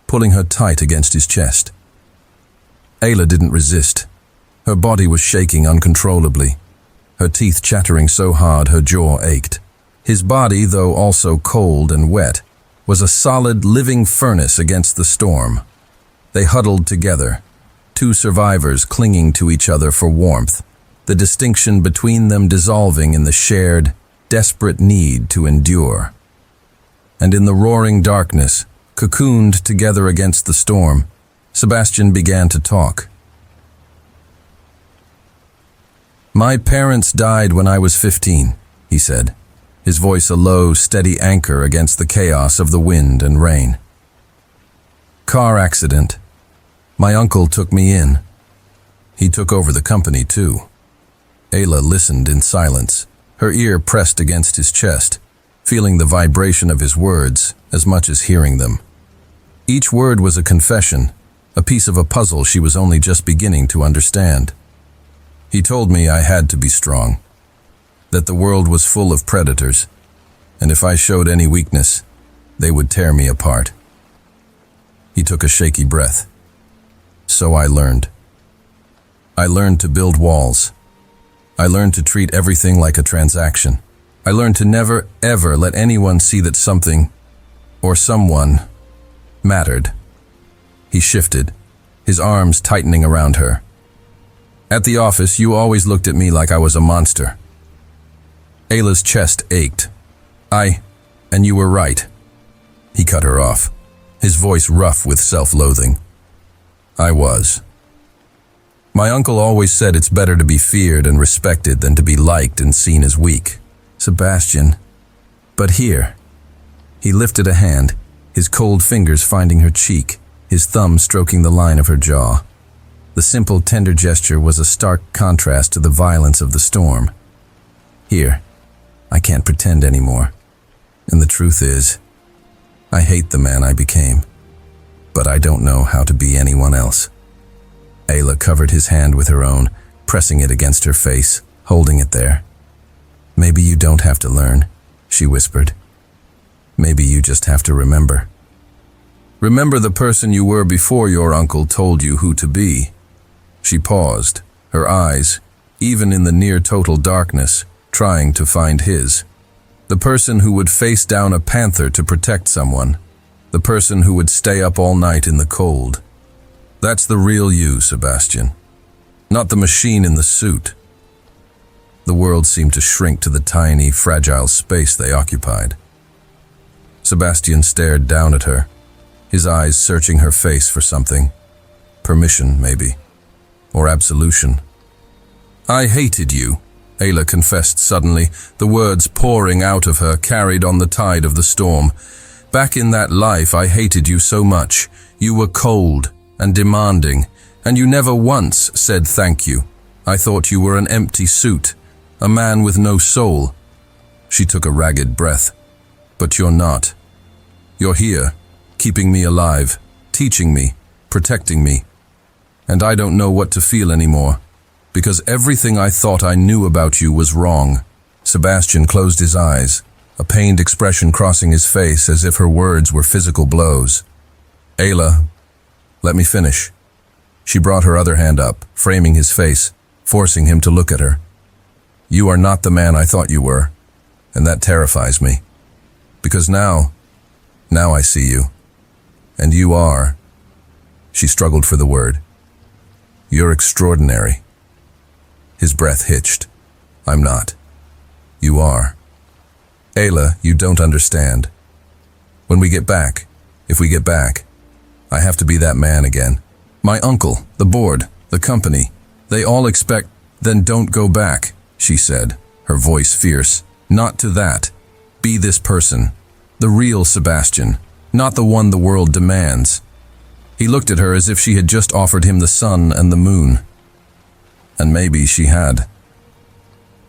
pulling her tight against his chest. Ayla didn't resist. Her body was shaking uncontrollably, her teeth chattering so hard her jaw ached. His body, though also cold and wet, was a solid, living furnace against the storm. They huddled together, two survivors clinging to each other for warmth, the distinction between them dissolving in the shared, desperate need to endure. And in the roaring darkness, cocooned together against the storm, Sebastian began to talk. "My parents died when I was 15, he said, his voice a low, steady anchor against the chaos of the wind and rain. "Car accident. My uncle took me in. He took over the company too." Ayla listened in silence, her ear pressed against his chest, feeling the vibration of his words as much as hearing them. Each word was a confession, a piece of a puzzle she was only just beginning to understand. "He told me I had to be strong, that the world was full of predators, and if I showed any weakness, they would tear me apart." He took a shaky breath. "So I learned. I learned to build walls. I learned to treat everything like a transaction. I learned to never, ever let anyone see that something, or someone, mattered." He shifted, his arms tightening around her. "At the office, you always looked at me like I was a monster." Ayla's chest ached. And you were right." He cut her off, his voice rough with self-loathing. "I was. My uncle always said it's better to be feared and respected than to be liked and seen as weak." "Sebastian, but here." He lifted a hand, his cold fingers finding her cheek, his thumb stroking the line of her jaw. The simple, tender gesture was a stark contrast to the violence of the storm. "Here, I can't pretend anymore. And the truth is, I hate the man I became, but I don't know how to be anyone else." Ayla covered his hand with her own, pressing it against her face, holding it there. "Maybe you don't have to learn," she whispered. "Maybe you just have to remember. Remember the person you were before your uncle told you who to be." She paused, her eyes, even in the near-total darkness, trying to find his. The person who would face down a panther to protect someone. The person who would stay up all night in the cold. That's the real you, Sebastian. Not the machine in the suit. The world seemed to shrink to the tiny, fragile space they occupied. Sebastian stared down at her, his eyes searching her face for something. Permission, maybe. Or absolution. "I hated you," Ayla confessed suddenly, the words pouring out of her carried on the tide of the storm. "Back in that life, I hated you so much. You were cold and demanding, and you never once said thank you. I thought you were an empty suit, a man with no soul." She took a ragged breath. "But you're not. You're here, keeping me alive, teaching me, protecting me. And I don't know what to feel anymore. Because everything I thought I knew about you was wrong. Sebastian closed his eyes, a pained expression crossing his face as if her words were physical blows. Ayla, let me finish. She brought her other hand up, framing his face, forcing him to look at her. You are not the man I thought you were, and that terrifies me. Because now I see you. And you are, she struggled for the word. You're extraordinary. His breath hitched. I'm not. You are. Ayla, you don't understand. When we get back, if we get back, I have to be that man again. My uncle, the board, the company, they all expect, then don't go back, she said, her voice fierce. Not to that. Be this person. The real Sebastian, not the one the world demands. He looked at her as if she had just offered him the sun and the moon. And maybe she had.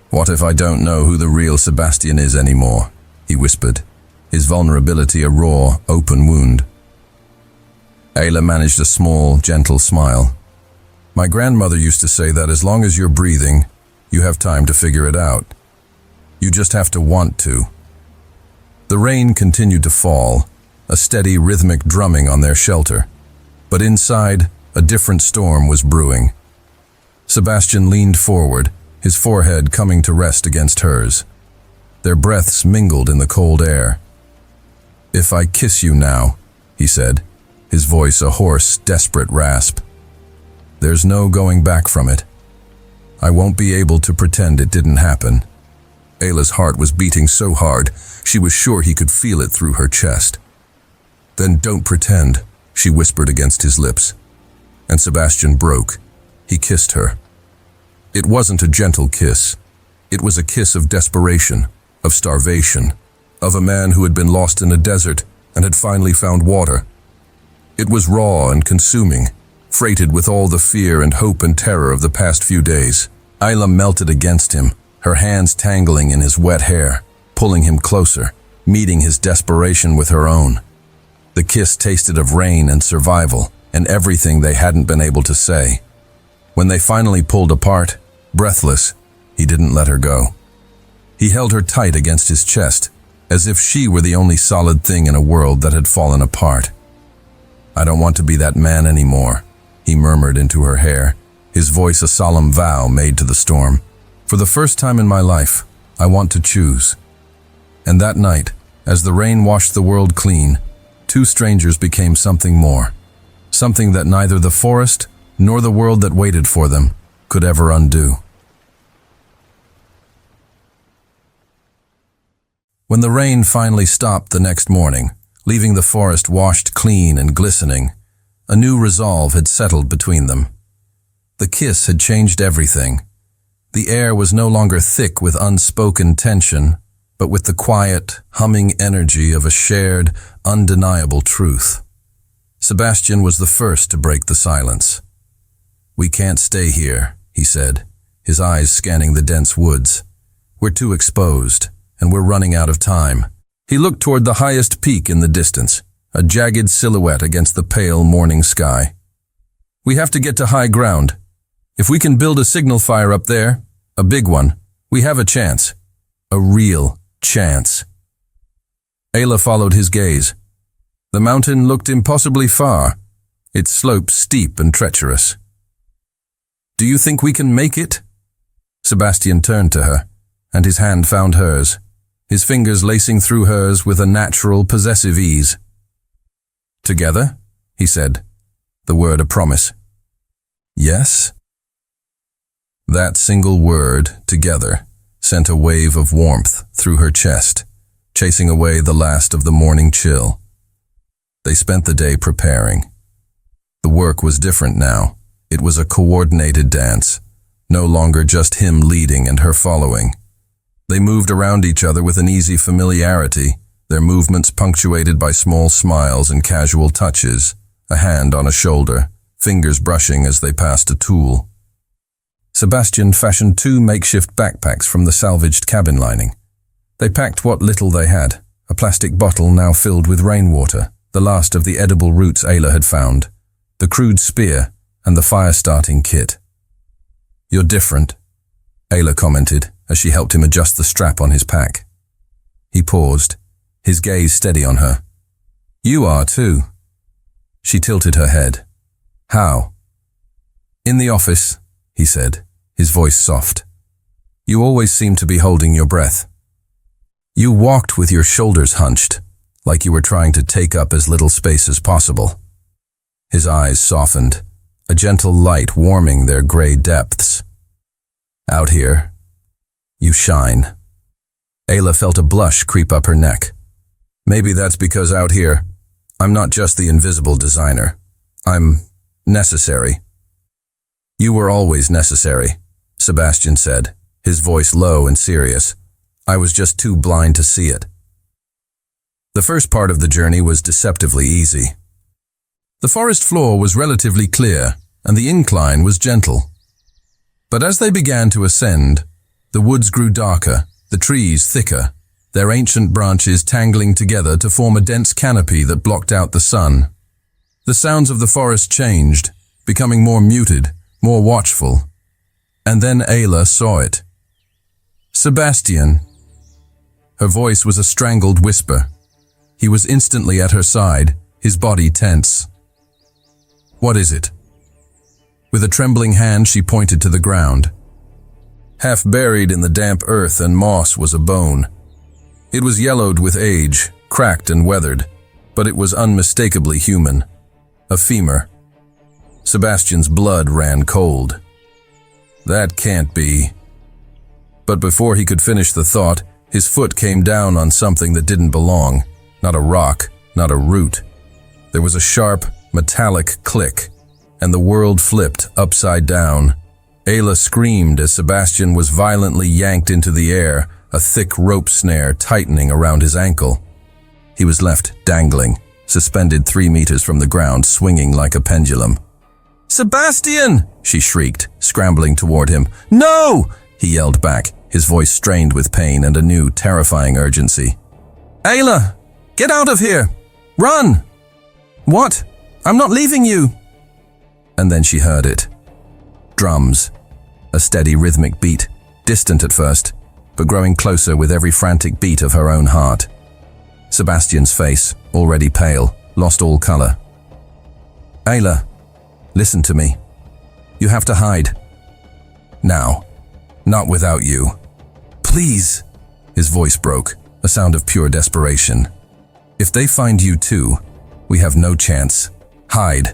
What if I don't know who the real Sebastian is anymore? He whispered, his vulnerability a raw, open wound. Ayla managed a small, gentle smile. My grandmother used to say that as long as you're breathing, you have time to figure it out. You just have to want to. The rain continued to fall, a steady rhythmic drumming on their shelter. But inside, a different storm was brewing. Sebastian leaned forward, his forehead coming to rest against hers. Their breaths mingled in the cold air. If I kiss you now, he said, his voice a hoarse, desperate rasp. There's no going back from it. I won't be able to pretend it didn't happen. Ayla's heart was beating so hard, she was sure he could feel it through her chest. Then don't pretend, she whispered against his lips. And Sebastian broke. He kissed her. It wasn't a gentle kiss. It was a kiss of desperation, of starvation, of a man who had been lost in a desert and had finally found water. It was raw and consuming, freighted with all the fear and hope and terror of the past few days. Ayla melted against him, her hands tangling in his wet hair, pulling him closer, meeting his desperation with her own. The kiss tasted of rain and survival, and everything they hadn't been able to say. When they finally pulled apart, breathless, he didn't let her go. He held her tight against his chest, as if she were the only solid thing in a world that had fallen apart. I don't want to be that man anymore, he murmured into her hair, his voice a solemn vow made to the storm. For the first time in my life, I want to choose. And that night, as the rain washed the world clean, two strangers became something more. Something that neither the forest nor the world that waited for them could ever undo. When the rain finally stopped the next morning, leaving the forest washed clean and glistening, a new resolve had settled between them. The kiss had changed everything. The air was no longer thick with unspoken tension, but with the quiet, humming energy of a shared, undeniable truth. Sebastian was the first to break the silence. We can't stay here, he said, his eyes scanning the dense woods. We're too exposed, and we're running out of time. He looked toward the highest peak in the distance, a jagged silhouette against the pale morning sky. We have to get to high ground. If we can build a signal fire up there, a big one, we have a chance. A real chance. Ayla followed his gaze. The mountain looked impossibly far, its slopes steep and treacherous. Do you think we can make it? Sebastian turned to her, and his hand found hers, his fingers lacing through hers with a natural, possessive ease. Together, he said, the word a promise. Yes? That single word, together, sent a wave of warmth through her chest, chasing away the last of the morning chill. They spent the day preparing. The work was different now. It was a coordinated dance, no longer just him leading and her following. They moved around each other with an easy familiarity, their movements punctuated by small smiles and casual touches, a hand on a shoulder, fingers brushing as they passed a tool. Sebastian fashioned 2 makeshift backpacks from the salvaged cabin lining. They packed what little they had, a plastic bottle now filled with rainwater, the last of the edible roots Ayla had found, the crude spear, and the fire-starting kit. You're different, Ayla commented as she helped him adjust the strap on his pack. He paused, his gaze steady on her. You are too. She tilted her head. How? In the office, he said, his voice soft. You always seem to be holding your breath. You walked with your shoulders hunched, like you were trying to take up as little space as possible. His eyes softened, a gentle light warming their gray depths. Out here, you shine. Ayla felt a blush creep up her neck. Maybe that's because out here, I'm not just the invisible designer. I'm necessary. You were always necessary, Sebastian said, his voice low and serious. I was just too blind to see it. The first part of the journey was deceptively easy. The forest floor was relatively clear, and the incline was gentle. But as they began to ascend, the woods grew darker, the trees thicker, their ancient branches tangling together to form a dense canopy that blocked out the sun. The sounds of the forest changed, becoming more muted, more watchful. And then Ayla saw it. Sebastian. Her voice was a strangled whisper. He was instantly at her side, his body tense. What is it? With a trembling hand, she pointed to the ground. Half buried in the damp earth and moss was a bone. It was yellowed with age, cracked and weathered, but it was unmistakably human. A femur. Sebastian's blood ran cold. That can't be. But before he could finish the thought, his foot came down on something that didn't belong. Not a rock, not a root. There was a sharp, metallic click, and the world flipped upside down. Ayla screamed as Sebastian was violently yanked into the air, a thick rope snare tightening around his ankle. He was left dangling, suspended 3 meters from the ground, swinging like a pendulum. Sebastian! She shrieked, scrambling toward him. No! He yelled back, his voice strained with pain and a new, terrifying urgency. Ayla! Get out of here! Run! What? I'm not leaving you! And then she heard it. Drums. A steady rhythmic beat, distant at first, but growing closer with every frantic beat of her own heart. Sebastian's face, already pale, lost all color. Ayla, listen to me. You have to hide. Now. Not without you. Please. His voice broke, a sound of pure desperation. If they find you too, we have no chance. Hide.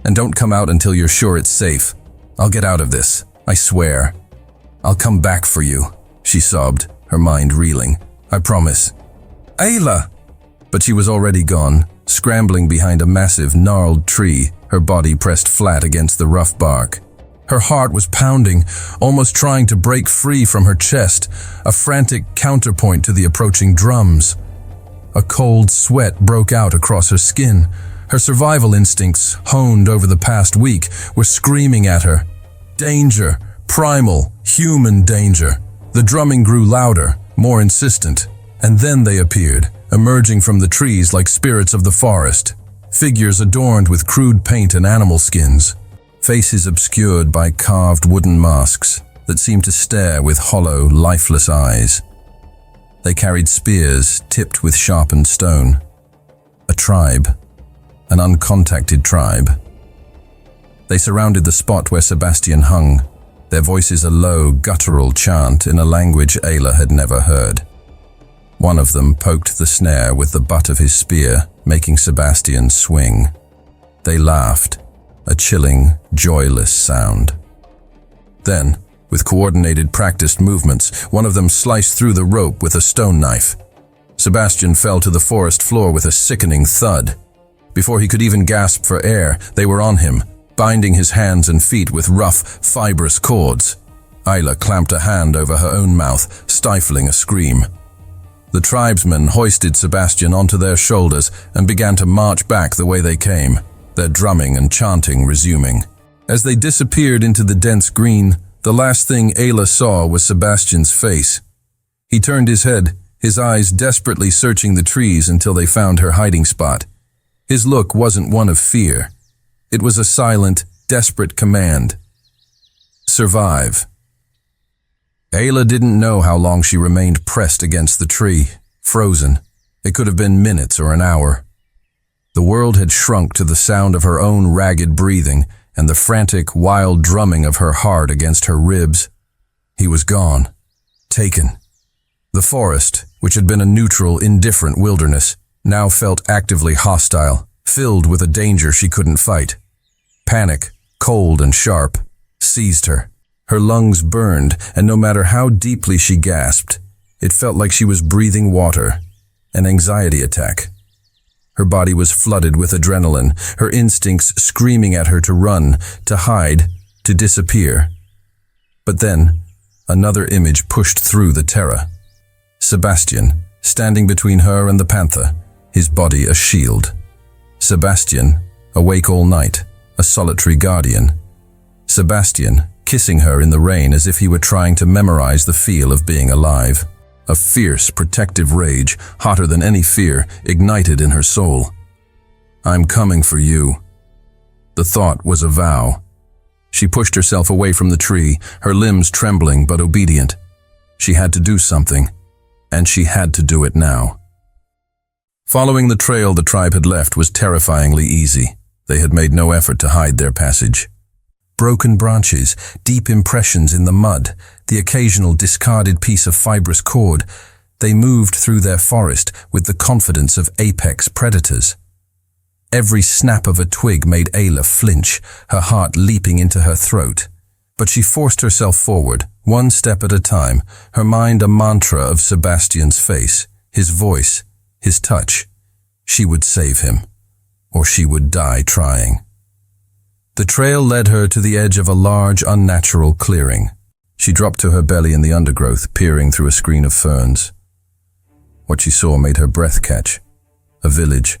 And don't come out until you're sure it's safe. I'll get out of this, I swear. I'll come back for you, she sobbed, her mind reeling. I promise. Ayla! But she was already gone, scrambling behind a massive, gnarled tree, her body pressed flat against the rough bark. Her heart was pounding, almost trying to break free from her chest, a frantic counterpoint to the approaching drums. A cold sweat broke out across her skin. Her survival instincts, honed over the past week, were screaming at her. Danger, primal, human danger. The drumming grew louder, more insistent, and then they appeared, emerging from the trees like spirits of the forest. Figures adorned with crude paint and animal skins. Faces obscured by carved wooden masks that seemed to stare with hollow, lifeless eyes. They carried spears tipped with sharpened stone. A tribe. An uncontacted tribe. They surrounded the spot where Sebastian hung, their voices a low, guttural chant in a language Ayla had never heard. One of them poked the snare with the butt of his spear, making Sebastian swing. They laughed, a chilling, joyless sound. Then, with coordinated, practiced movements, one of them sliced through the rope with a stone knife. Sebastian fell to the forest floor with a sickening thud. Before he could even gasp for air, they were on him, binding his hands and feet with rough, fibrous cords. Ayla clamped a hand over her own mouth, stifling a scream. The tribesmen hoisted Sebastian onto their shoulders and began to march back the way they came, their drumming and chanting resuming. As they disappeared into the dense green, the last thing Ayla saw was Sebastian's face. He turned his head, his eyes desperately searching the trees until they found her hiding spot. His look wasn't one of fear. It was a silent, desperate command. Survive. Ayla didn't know how long she remained pressed against the tree, frozen. It could have been minutes or an hour. The world had shrunk to the sound of her own ragged breathing and the frantic, wild drumming of her heart against her ribs. He was gone. Taken. The forest, which had been a neutral, indifferent wilderness, now felt actively hostile, filled with a danger she couldn't fight. Panic, cold and sharp, seized her. Her lungs burned, and no matter how deeply she gasped, it felt like she was breathing water. An anxiety attack. Her body was flooded with adrenaline, her instincts screaming at her to run, to hide, to disappear. But then, another image pushed through the terror. Sebastian, standing between her and the panther, his body a shield. Sebastian, awake all night, a solitary guardian. Sebastian, kissing her in the rain as if he were trying to memorize the feel of being alive. A fierce, protective rage, hotter than any fear, ignited in her soul. I'm coming for you. The thought was a vow. She pushed herself away from the tree, her limbs trembling but obedient. She had to do something, and she had to do it now. Following the trail the tribe had left was terrifyingly easy. They had made no effort to hide their passage. Broken branches, deep impressions in the mud, the occasional discarded piece of fibrous cord, they moved through their forest with the confidence of apex predators. Every snap of a twig made Ayla flinch, her heart leaping into her throat. But she forced herself forward, one step at a time, her mind a mantra of Sebastian's face, his voice, his touch. She would save him, or she would die trying. The trail led her to the edge of a large, unnatural clearing. She dropped to her belly in the undergrowth, peering through a screen of ferns. What she saw made her breath catch. A village,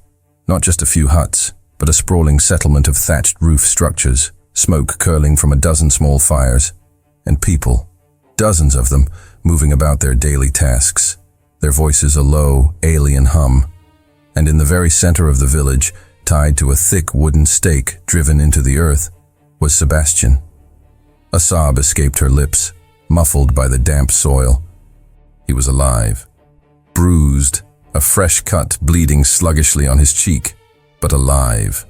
not just a few huts, but a sprawling settlement of thatched roof structures, smoke curling from a dozen small fires, and people, dozens of them, moving about their daily tasks, their voices a low, alien hum. And in the very center of the village, tied to a thick wooden stake driven into the earth, was Sebastian. A sob escaped her lips, muffled by the damp soil. He was alive, bruised, a fresh cut bleeding sluggishly on his cheek, but alive.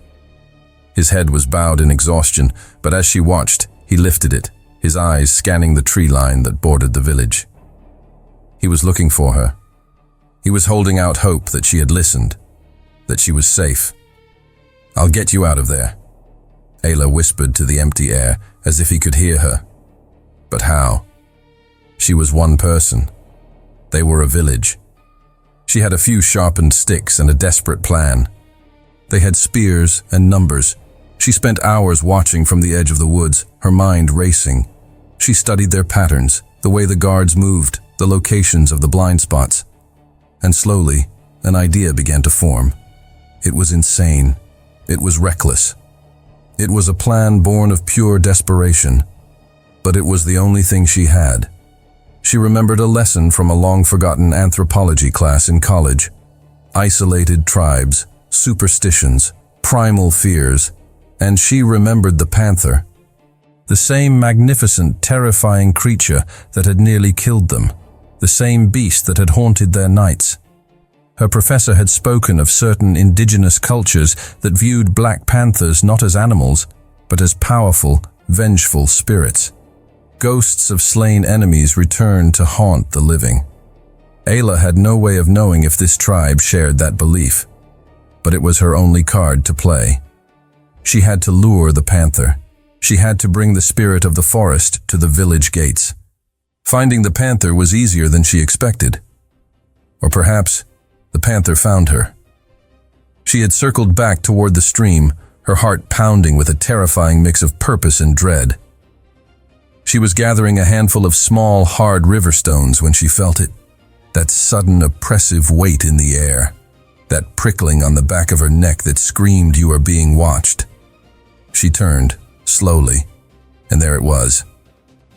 His head was bowed in exhaustion, but as she watched, he lifted it, his eyes scanning the tree line that bordered the village. He was looking for her. He was holding out hope that she had listened, that she was safe. I'll get you out of there, Ayla whispered to the empty air, as if he could hear her. But how? She was one person. They were a village. She had a few sharpened sticks and a desperate plan. They had spears and numbers. She spent hours watching from the edge of the woods, her mind racing. She studied their patterns, the way the guards moved, the locations of the blind spots. And slowly, an idea began to form. It was insane. It was reckless. It was a plan born of pure desperation. But it was the only thing she had. She remembered a lesson from a long-forgotten anthropology class in college. Isolated tribes, superstitions, primal fears, and she remembered the panther. The same magnificent, terrifying creature that had nearly killed them. The same beast that had haunted their nights. Her professor had spoken of certain indigenous cultures that viewed black panthers not as animals, but as powerful, vengeful spirits. Ghosts of slain enemies returned to haunt the living. Ayla had no way of knowing if this tribe shared that belief, but it was her only card to play. She had to lure the panther. She had to bring the spirit of the forest to the village gates. Finding the panther was easier than she expected. Or perhaps the panther found her. She had circled back toward the stream, her heart pounding with a terrifying mix of purpose and dread. She was gathering a handful of small, hard river stones when she felt it. That sudden, oppressive weight in the air. That prickling on the back of her neck that screamed you are being watched. She turned, slowly, and there it was.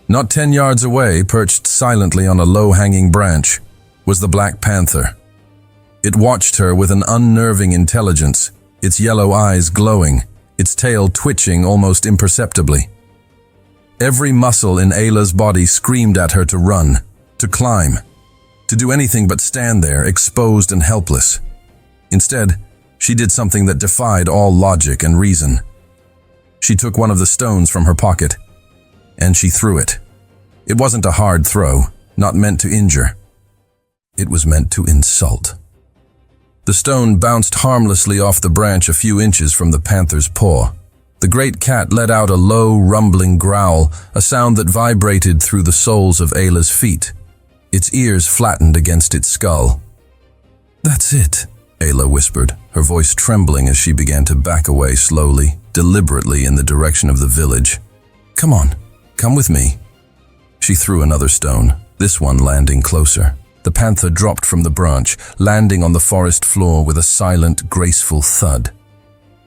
Not 10 yards away, perched silently on a low-hanging branch, was the black panther. It watched her with an unnerving intelligence, its yellow eyes glowing, its tail twitching almost imperceptibly. Every muscle in Ayla's body screamed at her to run, to climb, to do anything but stand there, exposed and helpless. Instead, she did something that defied all logic and reason. She took one of the stones from her pocket, and she threw it. It wasn't a hard throw, not meant to injure. It was meant to insult. The stone bounced harmlessly off the branch a few inches from the panther's paw. The great cat let out a low, rumbling growl, a sound that vibrated through the soles of Ayla's feet. Its ears flattened against its skull. "That's it," Ayla whispered, her voice trembling as she began to back away slowly, deliberately in the direction of the village. "Come on, come with me." She threw another stone, this one landing closer. The panther dropped from the branch, landing on the forest floor with a silent, graceful thud.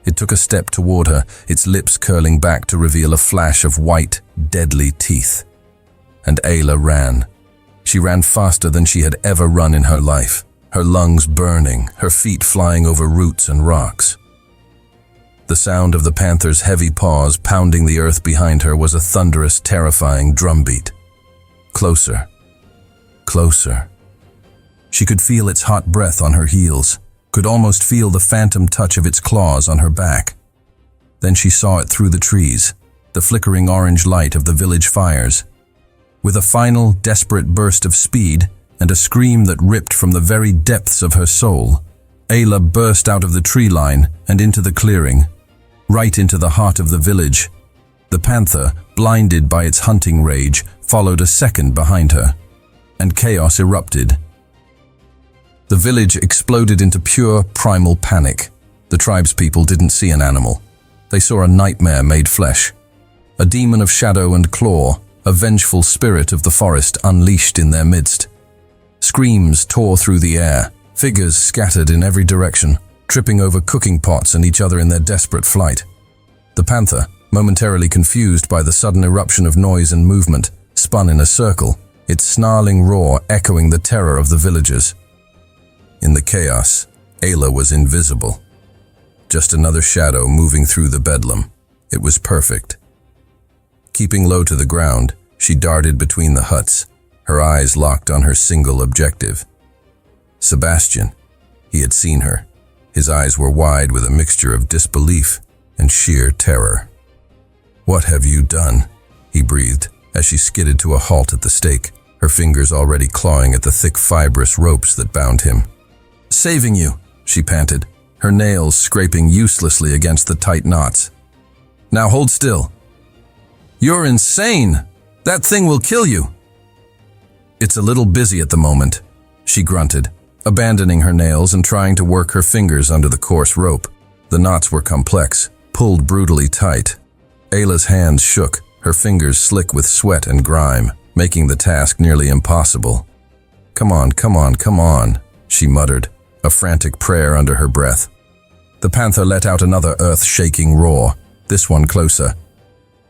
It took a step toward her, its lips curling back to reveal a flash of white, deadly teeth. And Ayla ran. She ran faster than she had ever run in her life, her lungs burning, her feet flying over roots and rocks. The sound of the panther's heavy paws pounding the earth behind her was a thunderous, terrifying drumbeat. Closer. Closer. She could feel its hot breath on her heels, could almost feel the phantom touch of its claws on her back. Then she saw it through the trees, the flickering orange light of the village fires. With a final, desperate burst of speed and a scream that ripped from the very depths of her soul, Ayla burst out of the tree line and into the clearing, right into the heart of the village. The panther, blinded by its hunting rage, followed a second behind her, and chaos erupted. The village exploded into pure, primal panic. The tribespeople didn't see an animal. They saw a nightmare made flesh. A demon of shadow and claw, a vengeful spirit of the forest unleashed in their midst. Screams tore through the air, figures scattered in every direction, tripping over cooking pots and each other in their desperate flight. The panther, momentarily confused by the sudden eruption of noise and movement, spun in a circle, its snarling roar echoing the terror of the villagers. In the chaos, Ayla was invisible. Just another shadow moving through the bedlam. It was perfect. Keeping low to the ground, she darted between the huts, her eyes locked on her single objective. Sebastian. He had seen her. His eyes were wide with a mixture of disbelief and sheer terror. "What have you done?" he breathed as she skidded to a halt at the stake, her fingers already clawing at the thick fibrous ropes that bound him. "Saving you," she panted, her nails scraping uselessly against the tight knots. "Now hold still." "You're insane! That thing will kill you!" "It's a little busy at the moment," she grunted, abandoning her nails and trying to work her fingers under the coarse rope. The knots were complex, pulled brutally tight. Ayla's hands shook, her fingers slick with sweat and grime, making the task nearly impossible. "Come on, come on, come on," she muttered, a frantic prayer under her breath. The panther let out another earth-shaking roar, this one closer.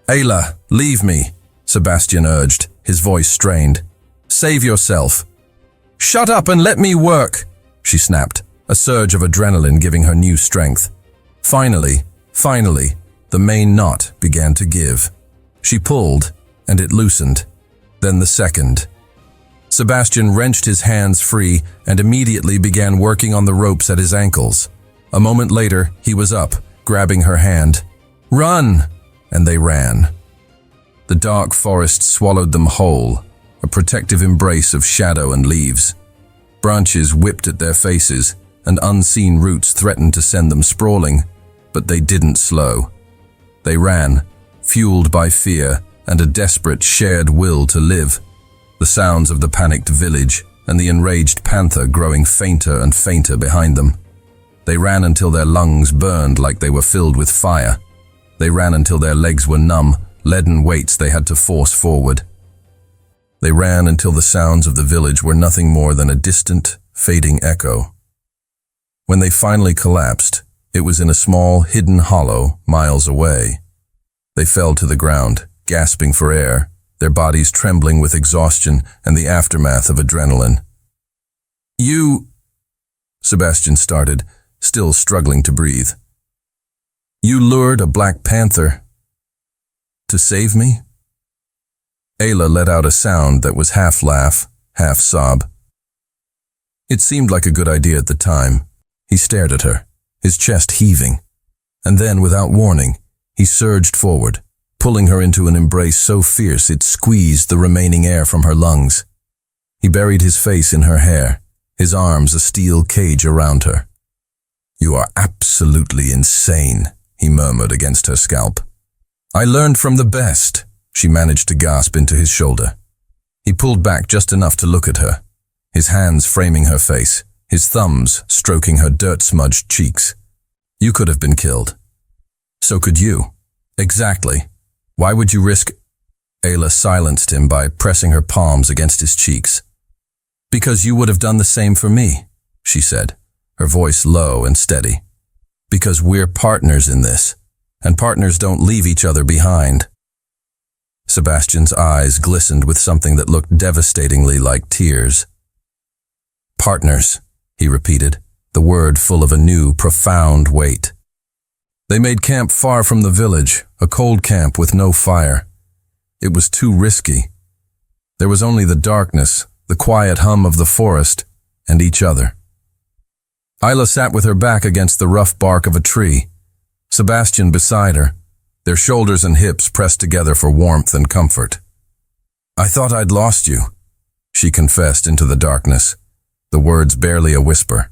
"Ayla, leave me," Sebastian urged, his voice strained. "Save yourself." "Shut up and let me work," she snapped, a surge of adrenaline giving her new strength. Finally, the main knot began to give. She pulled, and it loosened. Then the second. Sebastian wrenched his hands free and immediately began working on the ropes at his ankles. A moment later, he was up, grabbing her hand. "Run!" And they ran. The dark forest swallowed them whole, a protective embrace of shadow and leaves. Branches whipped at their faces, and unseen roots threatened to send them sprawling, but they didn't slow. They ran, fueled by fear and a desperate shared will to live. The sounds of the panicked village and the enraged panther growing fainter and fainter behind them. They ran until their lungs burned like they were filled with fire. They ran until their legs were numb, leaden weights they had to force forward. They ran until the sounds of the village were nothing more than a distant, fading echo. When they finally collapsed, it was in a small, hidden hollow miles away. They fell to the ground, gasping for air, their bodies trembling with exhaustion and the aftermath of adrenaline. "You," Sebastian started, still struggling to breathe. "You lured a black panther to save me?" Ayla let out a sound that was half laugh, half sob. It seemed like a good idea at the time. He stared at her, his chest heaving. And then, without warning, he surged forward, pulling her into an embrace so fierce it squeezed the remaining air from her lungs. He buried his face in her hair, his arms a steel cage around her. "You are absolutely insane," he murmured against her scalp. "I learned from the best," she managed to gasp into his shoulder. He pulled back just enough to look at her, his hands framing her face, his thumbs stroking her dirt-smudged cheeks. "You could have been killed. So could you." "Exactly. Why would you risk—" Ayla silenced him by pressing her palms against his cheeks. "Because you would have done the same for me," she said, her voice low and steady. "Because we're partners in this, and partners don't leave each other behind." Sebastian's eyes glistened with something that looked devastatingly like tears. "Partners," he repeated, the word full of a new, profound weight. They made camp far from the village, a cold camp with no fire. It was too risky. There was only the darkness, the quiet hum of the forest, and each other. Ayla sat with her back against the rough bark of a tree, Sebastian beside her, their shoulders and hips pressed together for warmth and comfort. "I thought I'd lost you," she confessed into the darkness, the words barely a whisper.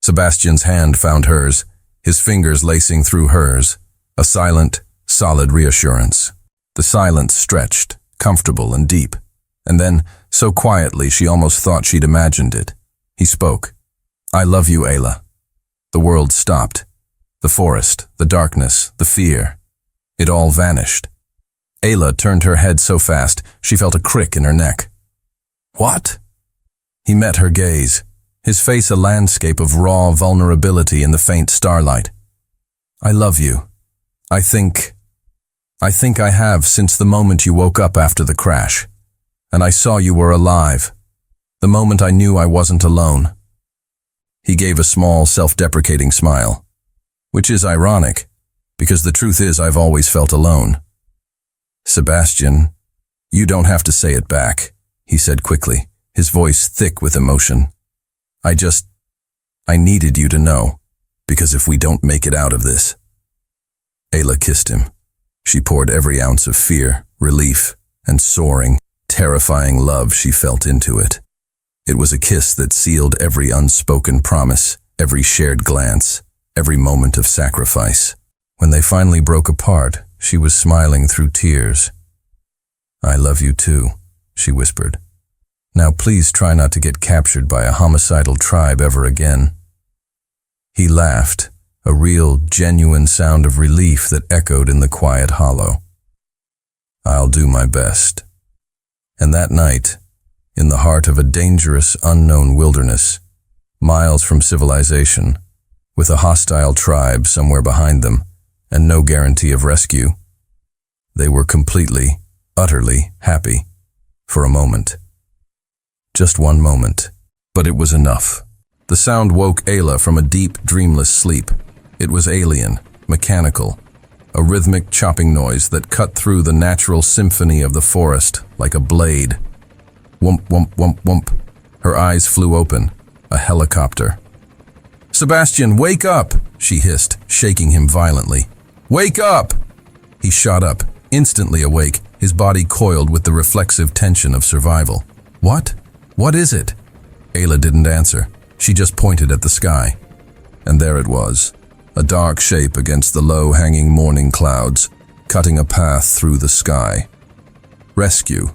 Sebastian's hand found hers, his fingers lacing through hers, a silent, solid reassurance. The silence stretched, comfortable and deep, and then, so quietly she almost thought she'd imagined it. He spoke. "I love you, Ayla." The world stopped. The forest, the darkness, the fear. It all vanished. Ayla turned her head so fast she felt a crick in her neck. "What?" He met her gaze, his face a landscape of raw vulnerability in the faint starlight. "I love you. I think I have since the moment you woke up after the crash, and I saw you were alive, the moment I knew I wasn't alone." He gave a small, self-deprecating smile, which is ironic, because the truth is I've always felt alone. "Sebastian, you don't have to say it back," he said quickly, his voice thick with emotion. I needed you to know, because if we don't make it out of this." Ayla kissed him. She poured every ounce of fear, relief, and soaring, terrifying love she felt into it. It was a kiss that sealed every unspoken promise, every shared glance, every moment of sacrifice. When they finally broke apart, she was smiling through tears. "I love you too," she whispered. "Now please try not to get captured by a homicidal tribe ever again." He laughed, a real, genuine sound of relief that echoed in the quiet hollow. "I'll do my best." And that night, in the heart of a dangerous, unknown wilderness, miles from civilization, with a hostile tribe somewhere behind them, and no guarantee of rescue, they were completely, utterly happy, for a moment. Just one moment, but it was enough. The sound woke Ayla from a deep, dreamless sleep. It was alien, mechanical, a rhythmic chopping noise that cut through the natural symphony of the forest like a blade. Whump, whump, whump, whump. Her eyes flew open. A helicopter. "Sebastian, wake up!" she hissed, shaking him violently. "Wake up!" He shot up, instantly awake, his body coiled with the reflexive tension of survival. "What? What is it?" Ayla didn't answer. She just pointed at the sky. And there it was, a dark shape against the low-hanging morning clouds, cutting a path through the sky. Rescue.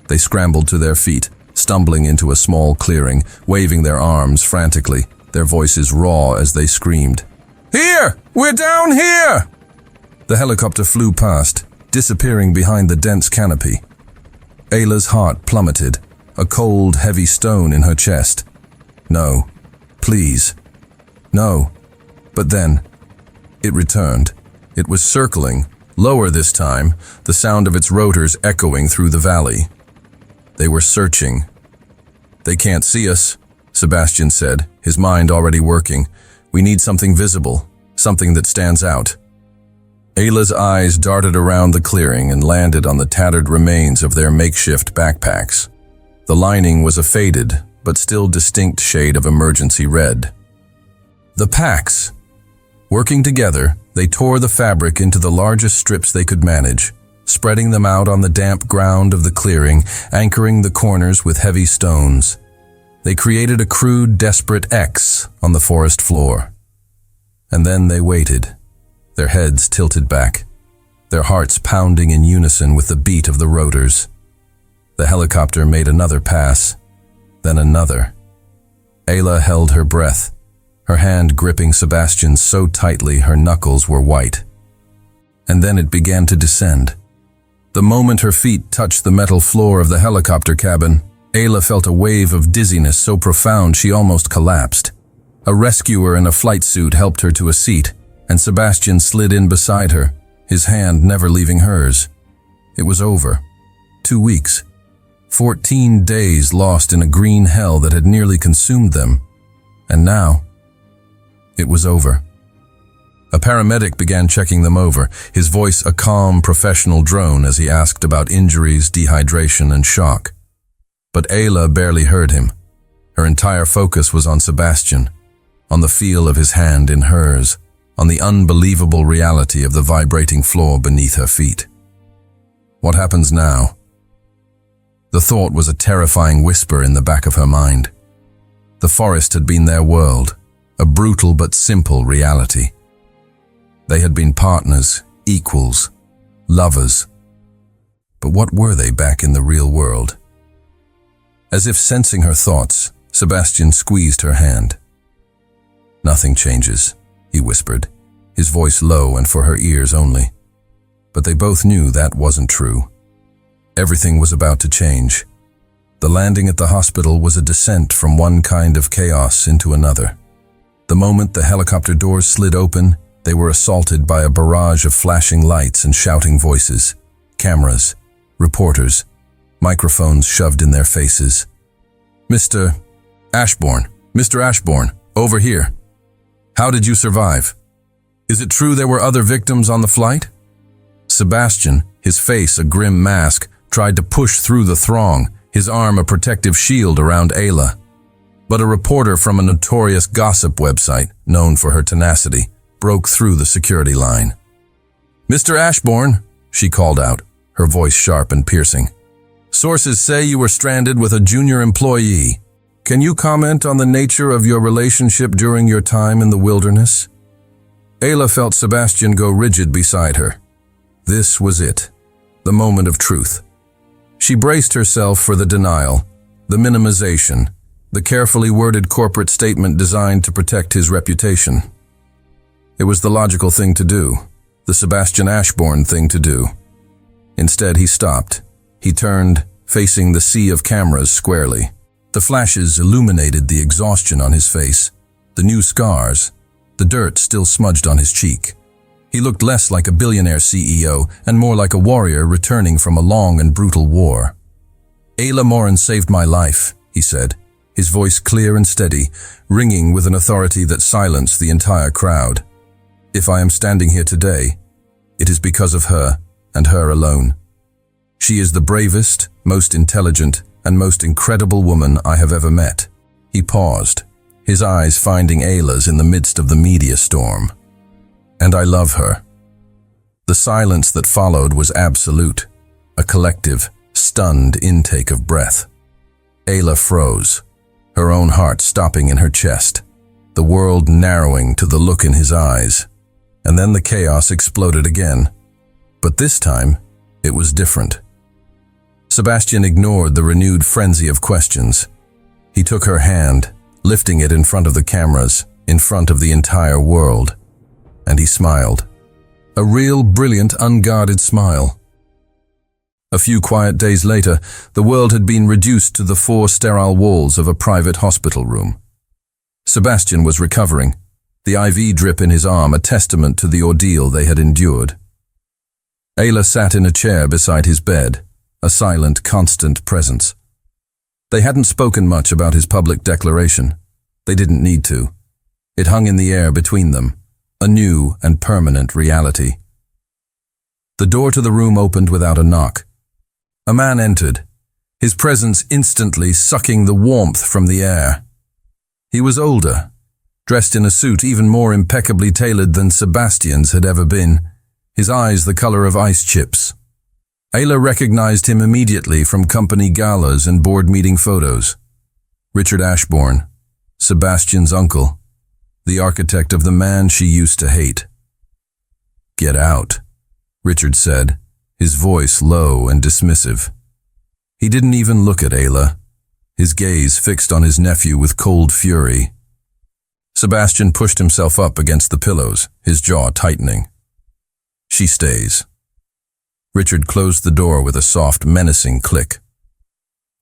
They scrambled to their feet, stumbling into a small clearing, waving their arms frantically, their voices raw as they screamed. "Here! We're down here!" The helicopter flew past, disappearing behind the dense canopy. Ayla's heart plummeted, a cold, heavy stone in her chest. "No. Please. No." But then, it returned. It was circling, lower this time, the sound of its rotors echoing through the valley. They were searching. "They can't see us," Sebastian said, his mind already working. "We need something visible, something that stands out." Ayla's eyes darted around the clearing and landed on the tattered remains of their makeshift backpacks. The lining was a faded, but still distinct shade of emergency red. The packs. Working together, they tore the fabric into the largest strips they could manage, spreading them out on the damp ground of the clearing, anchoring the corners with heavy stones. They created a crude, desperate X on the forest floor. And then they waited, their heads tilted back, their hearts pounding in unison with the beat of the rotors. The helicopter made another pass, then another. Ayla held her breath, her hand gripping Sebastian's so tightly her knuckles were white. And then it began to descend. The moment her feet touched the metal floor of the helicopter cabin, Ayla felt a wave of dizziness so profound she almost collapsed. A rescuer in a flight suit helped her to a seat, and Sebastian slid in beside her, his hand never leaving hers. It was over. 2 weeks. 14 days lost in a green hell that had nearly consumed them. And now, it was over. A paramedic began checking them over, his voice a calm, professional drone as he asked about injuries, dehydration, and shock. But Ayla barely heard him. Her entire focus was on Sebastian, on the feel of his hand in hers, on the unbelievable reality of the vibrating floor beneath her feet. What happens now? The thought was a terrifying whisper in the back of her mind. The forest had been their world, a brutal but simple reality. They had been partners, equals, lovers. But what were they back in the real world? As if sensing her thoughts, Sebastian squeezed her hand. "Nothing changes," he whispered, his voice low and for her ears only. But they both knew that wasn't true. Everything was about to change. The landing at the hospital was a descent from one kind of chaos into another. The moment the helicopter doors slid open, they were assaulted by a barrage of flashing lights and shouting voices, cameras, reporters, microphones shoved in their faces. Mr. Ashbourne, over here. How did you survive? Is it true there were other victims on the flight?" Sebastian, his face a grim mask, tried to push through the throng, his arm a protective shield around Ayla. But a reporter from a notorious gossip website, known for her tenacity, broke through the security line. "Mr. Ashbourne," she called out, her voice sharp and piercing. "Sources say you were stranded with a junior employee. Can you comment on the nature of your relationship during your time in the wilderness?" Ayla felt Sebastian go rigid beside her. This was it, the moment of truth. She braced herself for the denial, the minimization, the carefully worded corporate statement designed to protect his reputation. It was the logical thing to do, the Sebastian Ashbourne thing to do. Instead, he stopped. He turned, facing the sea of cameras squarely. The flashes illuminated the exhaustion on his face, the new scars, the dirt still smudged on his cheek. He looked less like a billionaire CEO and more like a warrior returning from a long and brutal war. "Ayla Morin saved my life," he said, his voice clear and steady, ringing with an authority that silenced the entire crowd. "If I am standing here today, it is because of her, and her alone. She is the bravest, most intelligent, and most incredible woman I have ever met." He paused, his eyes finding Ayla's in the midst of the media storm. "And I love her." The silence that followed was absolute, a collective, stunned intake of breath. Ayla froze, her own heart stopping in her chest, the world narrowing to the look in his eyes. And then the chaos exploded again. But this time, it was different. Sebastian ignored the renewed frenzy of questions. He took her hand, lifting it in front of the cameras, in front of the entire world. And he smiled. A real, brilliant, unguarded smile. A few quiet days later, the world had been reduced to the 4 sterile walls of a private hospital room. Sebastian was recovering, the IV drip in his arm a testament to the ordeal they had endured. Ayla sat in a chair beside his bed, a silent, constant presence. They hadn't spoken much about his public declaration. They didn't need to. It hung in the air between them, a new and permanent reality. The door to the room opened without a knock. A man entered, his presence instantly sucking the warmth from the air. He was older, dressed in a suit even more impeccably tailored than Sebastian's had ever been, his eyes the color of ice chips. Ayla recognized him immediately from company galas and board meeting photos. Richard Ashbourne, Sebastian's uncle, the architect of the man she used to hate. "Get out," Richard said, his voice low and dismissive. He didn't even look at Ayla, his gaze fixed on his nephew with cold fury. Sebastian pushed himself up against the pillows, his jaw tightening. "She stays." Richard closed the door with a soft, menacing click.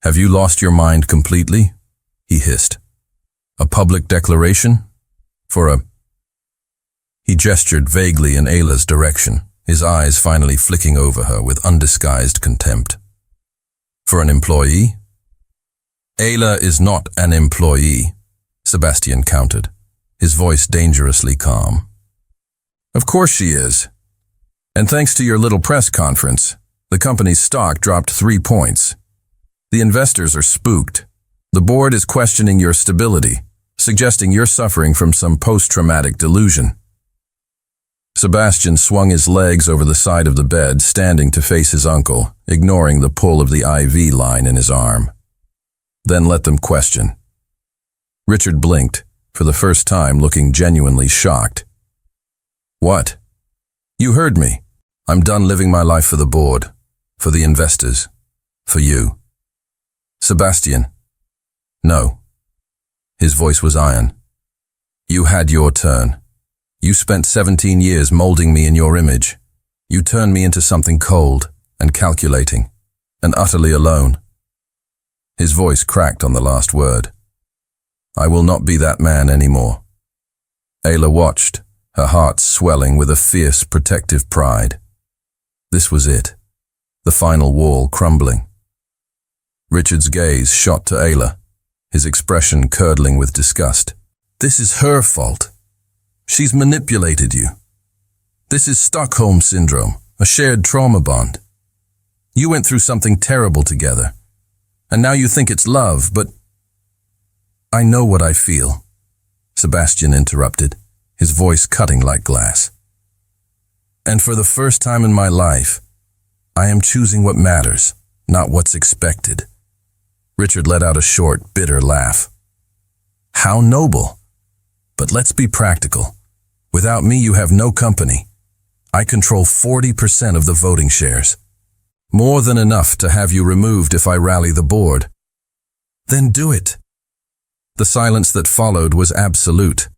"Have you lost your mind completely?" he hissed. "A public declaration? For a—" He gestured vaguely in Ayla's direction, his eyes finally flicking over her with undisguised contempt. "For an employee?" "Ayla is not an employee," Sebastian countered, his voice dangerously calm. "Of course she is. And thanks to your little press conference, the company's stock dropped 3 points. The investors are spooked. The board is questioning your stability, suggesting you're suffering from some post-traumatic delusion." Sebastian swung his legs over the side of the bed, standing to face his uncle, ignoring the pull of the IV line in his arm. "Then let them question." Richard blinked, for the first time looking genuinely shocked. "What?" "You heard me. I'm done living my life for the board, for the investors, for you." "Sebastian." "No." His voice was iron. "You had your turn. You spent 17 years molding me in your image. You turned me into something cold and calculating and utterly alone." His voice cracked on the last word. "I will not be that man anymore." Ayla watched, her heart swelling with a fierce, protective pride. This was it, the final wall crumbling. Richard's gaze shot to Ayla, his expression curdling with disgust. "This is her fault. She's manipulated you. This is Stockholm Syndrome, a shared trauma bond. You went through something terrible together, and now you think it's love, but—" "I know what I feel," Sebastian interrupted, his voice cutting like glass. "And for the first time in my life, I am choosing what matters, not what's expected." Richard let out a short, bitter laugh. "How noble! But let's be practical. Without me, you have no company. I control 40% of the voting shares. More than enough to have you removed if I rally the board." "Then do it." The silence that followed was absolute.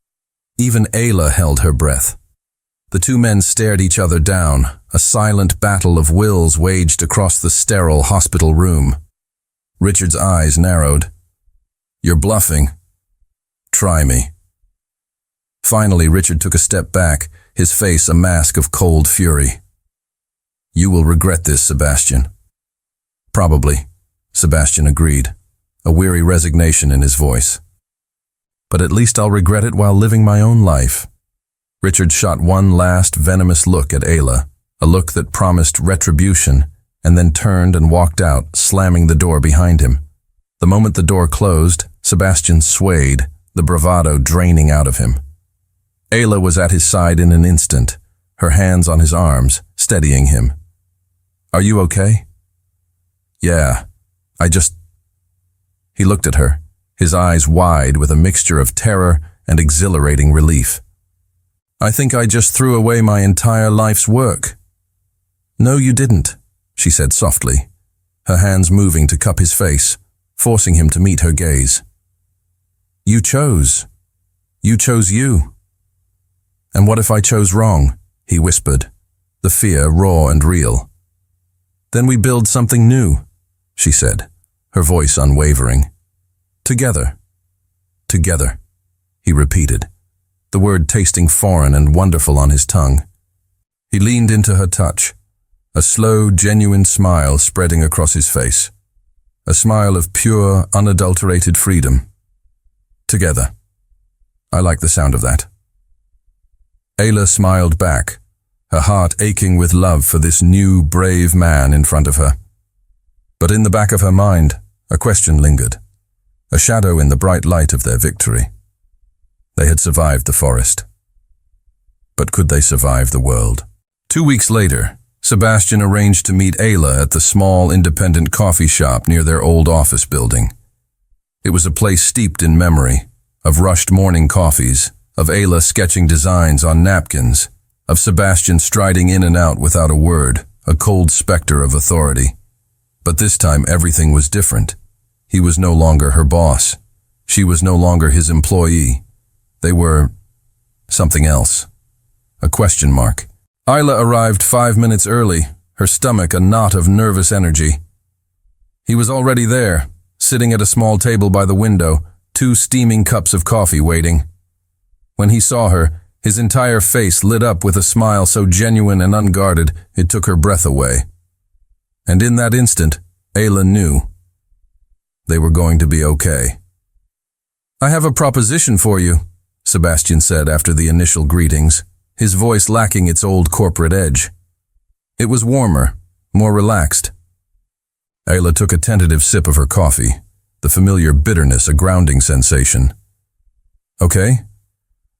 Even Ayla held her breath. The two men stared each other down, a silent battle of wills waged across the sterile hospital room. Richard's eyes narrowed. "You're bluffing. Try me." Finally, Richard took a step back, his face a mask of cold fury. "You will regret this, Sebastian." "Probably," Sebastian agreed, a weary resignation in his voice. "But at least I'll regret it while living my own life." Richard shot one last venomous look at Ayla, a look that promised retribution, and then turned and walked out, slamming the door behind him. The moment the door closed, Sebastian swayed, the bravado draining out of him. Ayla was at his side in an instant, her hands on his arms, steadying him. "Are you okay?" "Yeah, I just—" He looked at her, his eyes wide with a mixture of terror and exhilarating relief. "I think I just threw away my entire life's work." "No, you didn't," she said softly, her hands moving to cup his face, forcing him to meet her gaze. "You chose. You chose you." "And what if I chose wrong?" he whispered, the fear raw and real. "Then we build something new," she said, her voice unwavering. "Together." "Together," he repeated, the word tasting foreign and wonderful on his tongue. He leaned into her touch, a slow, genuine smile spreading across his face, a smile of pure, unadulterated freedom. "Together. I like the sound of that." Ayla smiled back, her heart aching with love for this new, brave man in front of her. But in the back of her mind, a question lingered, a shadow in the bright light of their victory. They had survived the forest. But could they survive the world? 2 weeks later, Sebastian arranged to meet Ayla at the small independent coffee shop near their old office building. It was a place steeped in memory, of rushed morning coffees, of Ayla sketching designs on napkins, of Sebastian striding in and out without a word, a cold specter of authority. But this time everything was different. He was no longer her boss. She was no longer his employee. They were something else. A question mark. Ayla arrived 5 minutes early, her stomach a knot of nervous energy. He was already there, sitting at a small table by the window, 2 steaming cups of coffee waiting. When he saw her, his entire face lit up with a smile so genuine and unguarded it took her breath away. And in that instant, Ayla knew. They were going to be okay. "I have a proposition for you," Sebastian said after the initial greetings, his voice lacking its old corporate edge. It was warmer, more relaxed. Ayla took a tentative sip of her coffee, the familiar bitterness a grounding sensation. "Okay.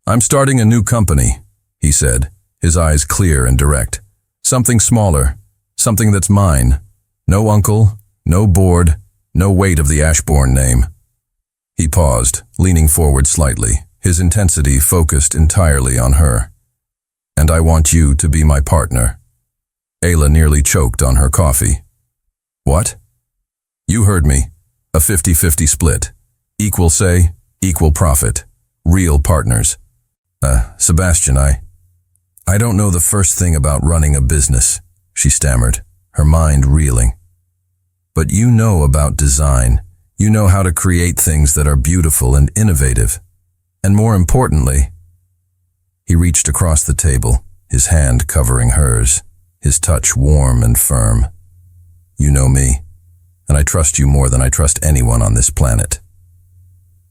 I'm starting a new company," he said, his eyes clear and direct. "Something smaller, something that's mine. No uncle, no board, no weight of the Ashbourne name." He paused, leaning forward slightly, his intensity focused entirely on her. "And I want you to be my partner." Ayla nearly choked on her coffee. "What?" "You heard me. A 50-50 split. Equal say, equal profit. Real partners." Sebastian, I don't know the first thing about running a business," she stammered, her mind reeling. "But you know about design. You know how to create things that are beautiful and innovative. And more importantly," he reached across the table, his hand covering hers, his touch warm and firm. "You know me, and I trust you more than I trust anyone on this planet."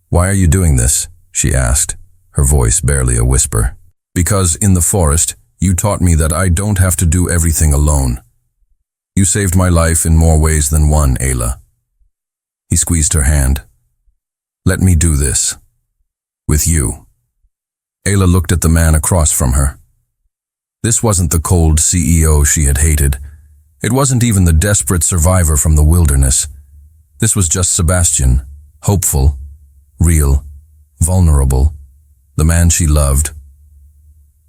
"Why are you doing this?" she asked, her voice barely a whisper. "Because in the forest, you taught me that I don't have to do everything alone. You saved my life in more ways than one, Ayla." He squeezed her hand. "Let me do this. With you." Ayla looked at the man across from her. This wasn't the cold CEO she had hated. It wasn't even the desperate survivor from the wilderness. This was just Sebastian, hopeful, real, vulnerable, the man she loved.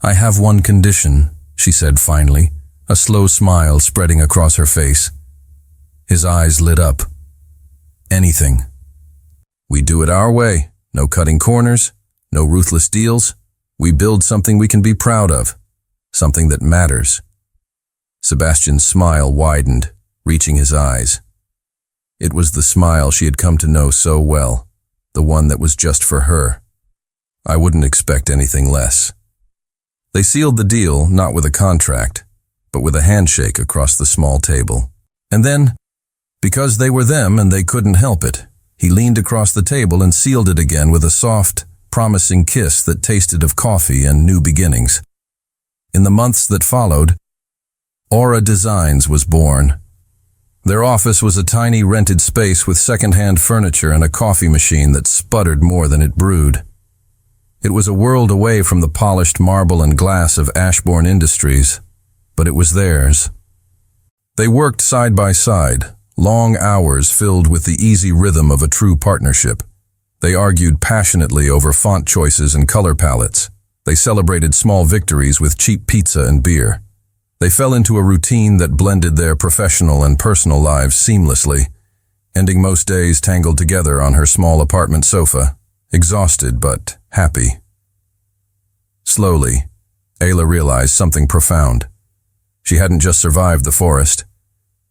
"I have one condition," she said finally, a slow smile spreading across her face. His eyes lit up. "Anything. We do it our way. No cutting corners, no ruthless deals. We build something we can be proud of, something that matters." Sebastian's smile widened, reaching his eyes. It was the smile she had come to know so well, the one that was just for her. "I wouldn't expect anything less." They sealed the deal not with a contract, but with a handshake across the small table. And then, because they were them and they couldn't help it, he leaned across the table and sealed it again with a soft, promising kiss that tasted of coffee and new beginnings. In the months that followed, Aura Designs was born. Their office was a tiny rented space with second-hand furniture and a coffee machine that sputtered more than it brewed. It was a world away from the polished marble and glass of Ashbourne Industries, but it was theirs. They worked side by side, long hours filled with the easy rhythm of a true partnership. They argued passionately over font choices and color palettes. They celebrated small victories with cheap pizza and beer. They fell into a routine that blended their professional and personal lives seamlessly, ending most days tangled together on her small apartment sofa, exhausted but happy. Slowly, Ayla realized something profound. She hadn't just survived the forest.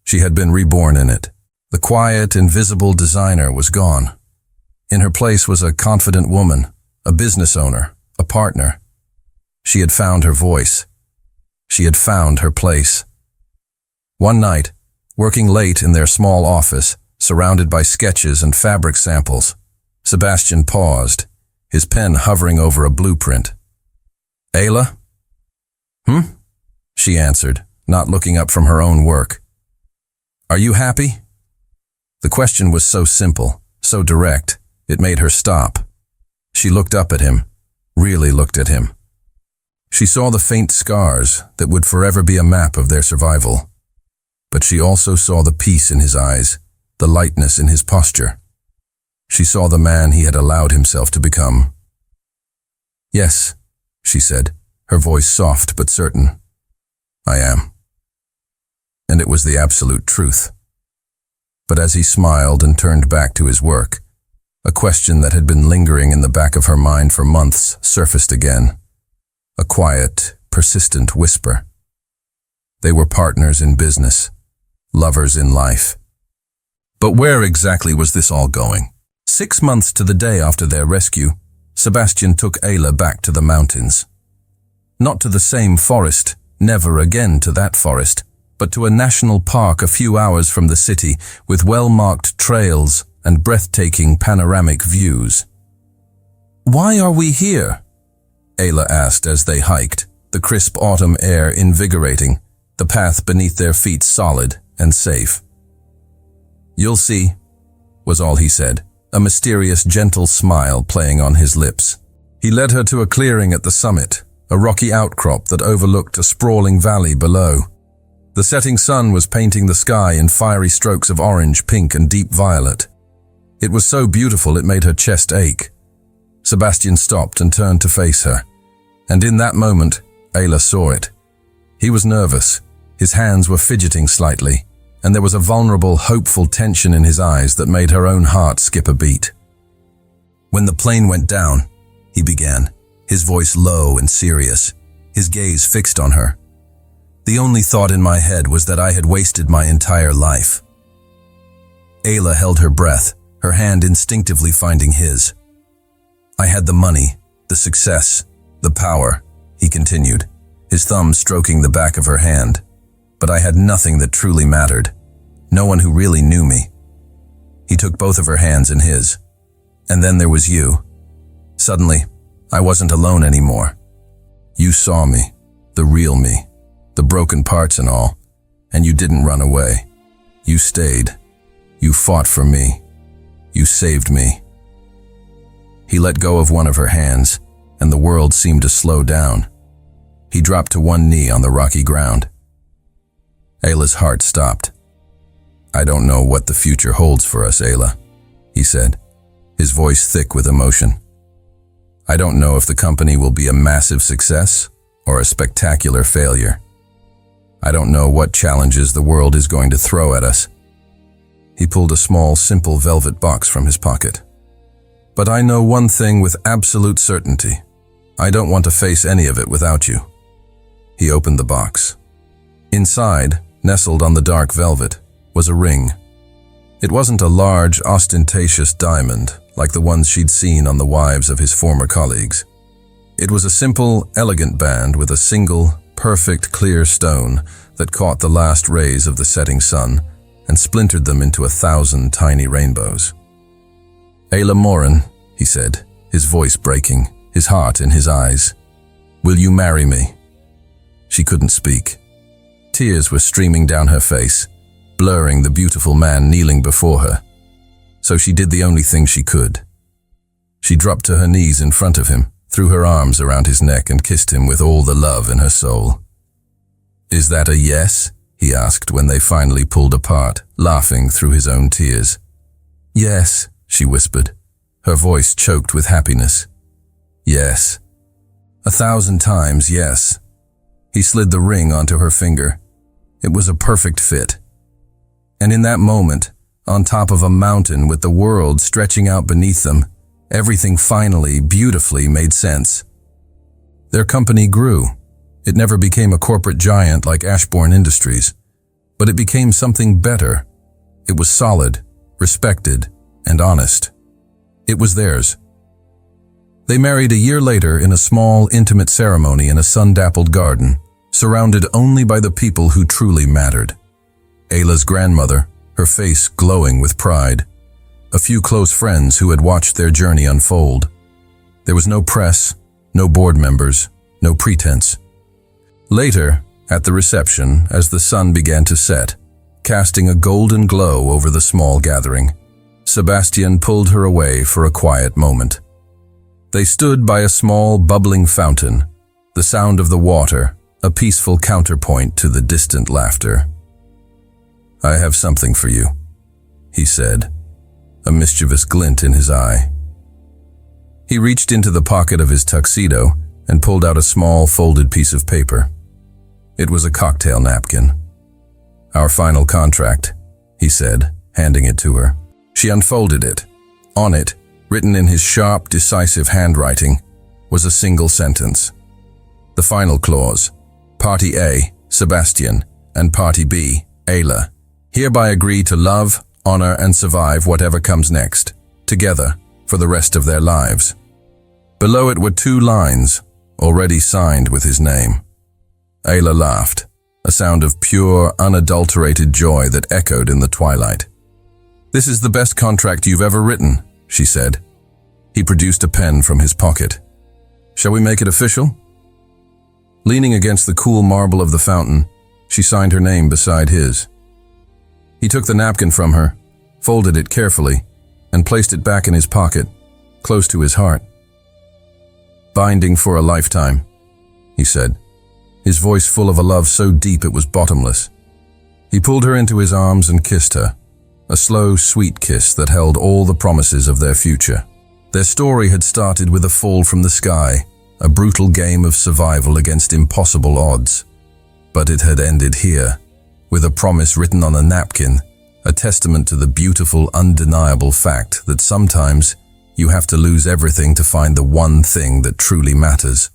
She had been reborn in it. The quiet, invisible designer was gone. In her place was a confident woman, a business owner, a partner. She had found her voice. She had found her place. One night, working late in their small office, surrounded by sketches and fabric samples, Sebastian paused, his pen hovering over a blueprint. "Ayla?" she answered, not looking up from her own work. Are you happy? The question was so simple, so direct, it made her stop. She looked up at him, really looked at him. She saw the faint scars that would forever be a map of their survival. But she also saw the peace in his eyes, the lightness in his posture. She saw the man he had allowed himself to become. Yes, she said, her voice soft but certain. I am. And it was the absolute truth. But as he smiled and turned back to his work, a question that had been lingering in the back of her mind for months surfaced again. A quiet, persistent whisper. They were partners in business, lovers in life. But where exactly was this all going? 6 months to the day after their rescue, Sebastian took Ayla back to the mountains. Not to the same forest, never again to that forest, but to a national park a few hours from the city with well-marked trails and breathtaking panoramic views. Why are we here? Ayla asked as they hiked, the crisp autumn air invigorating, the path beneath their feet solid and safe. You'll see, was all he said, a mysterious, gentle smile playing on his lips. He led her to a clearing at the summit, a rocky outcrop that overlooked a sprawling valley below. The setting sun was painting the sky in fiery strokes of orange, pink, and deep violet. It was so beautiful it made her chest ache. Sebastian stopped and turned to face her. And in that moment, Ayla saw it. He was nervous. His hands were fidgeting slightly, and there was a vulnerable, hopeful tension in his eyes that made her own heart skip a beat. When the plane went down, he began, his voice low and serious, his gaze fixed on her. The only thought in my head was that I had wasted my entire life. Ayla held her breath, her hand instinctively finding his. I had the money, the success, the power, he continued, his thumb stroking the back of her hand. But I had nothing that truly mattered, no one who really knew me. He took both of her hands in his. And then there was you. Suddenly, I wasn't alone anymore. You saw me, the real me, the broken parts and all, and you didn't run away. You stayed. You fought for me. You saved me. He let go of one of her hands, and the world seemed to slow down. He dropped to one knee on the rocky ground. Ayla's heart stopped. I don't know what the future holds for us, Ayla, he said, his voice thick with emotion. I don't know if the company will be a massive success or a spectacular failure. I don't know what challenges the world is going to throw at us. He pulled a small, simple velvet box from his pocket. But I know one thing with absolute certainty. I don't want to face any of it without you. He opened the box. Inside, nestled on the dark velvet, was a ring. It wasn't a large, ostentatious diamond like the ones she'd seen on the wives of his former colleagues. It was a simple, elegant band with a single, perfect, clear stone that caught the last rays of the setting sun and splintered them into 1,000 tiny rainbows. Ayla Morin, he said, his voice breaking, his heart in his eyes. Will you marry me? She couldn't speak. Tears were streaming down her face, blurring the beautiful man kneeling before her. So she did the only thing she could. She dropped to her knees in front of him, threw her arms around his neck and kissed him with all the love in her soul. Is that a yes? He asked when they finally pulled apart, laughing through his own tears. Yes, she whispered, her voice choked with happiness. Yes. 1,000 times yes. He slid the ring onto her finger. It was a perfect fit. And in that moment, on top of a mountain with the world stretching out beneath them, everything finally, beautifully made sense. Their company grew. It never became a corporate giant like Ashbourne Industries, but it became something better. It was solid, respected, and honest. It was theirs. They married a year later in a small, intimate ceremony in a sun-dappled garden, surrounded only by the people who truly mattered. Ayla's grandmother, her face glowing with pride. A few close friends who had watched their journey unfold. There was no press, no board members, no pretense. Later, At the reception, as the sun began to set, casting a golden glow over the small gathering, Sebastian pulled her away for a quiet moment. They stood by a small, bubbling fountain, the sound of the water, a peaceful counterpoint to the distant laughter. "I have something for you," he said, a mischievous glint in his eye. He reached into the pocket of his tuxedo and pulled out a small, folded piece of paper. It was a cocktail napkin. "Our final contract," he said, handing it to her. She unfolded it. On it, written in his sharp, decisive handwriting, was a single sentence. The final clause, Party A, Sebastian, and Party B, Ayla, hereby agree to love, honor, and survive whatever comes next, together, for the rest of their lives. Below it were 2 lines, already signed with his name. Ayla laughed, a sound of pure, unadulterated joy that echoed in the twilight. "This is the best contract you've ever written," she said. He produced a pen from his pocket. "Shall we make it official?" Leaning against the cool marble of the fountain, she signed her name beside his. He took the napkin from her, folded it carefully, and placed it back in his pocket, close to his heart. "Binding for a lifetime," he said, his voice full of a love so deep it was bottomless. He pulled her into his arms and kissed her, a slow, sweet kiss that held all the promises of their future. Their story had started with a fall from the sky, a brutal game of survival against impossible odds. But it had ended here, with a promise written on a napkin, a testament to the beautiful, undeniable fact that sometimes you have to lose everything to find the one thing that truly matters.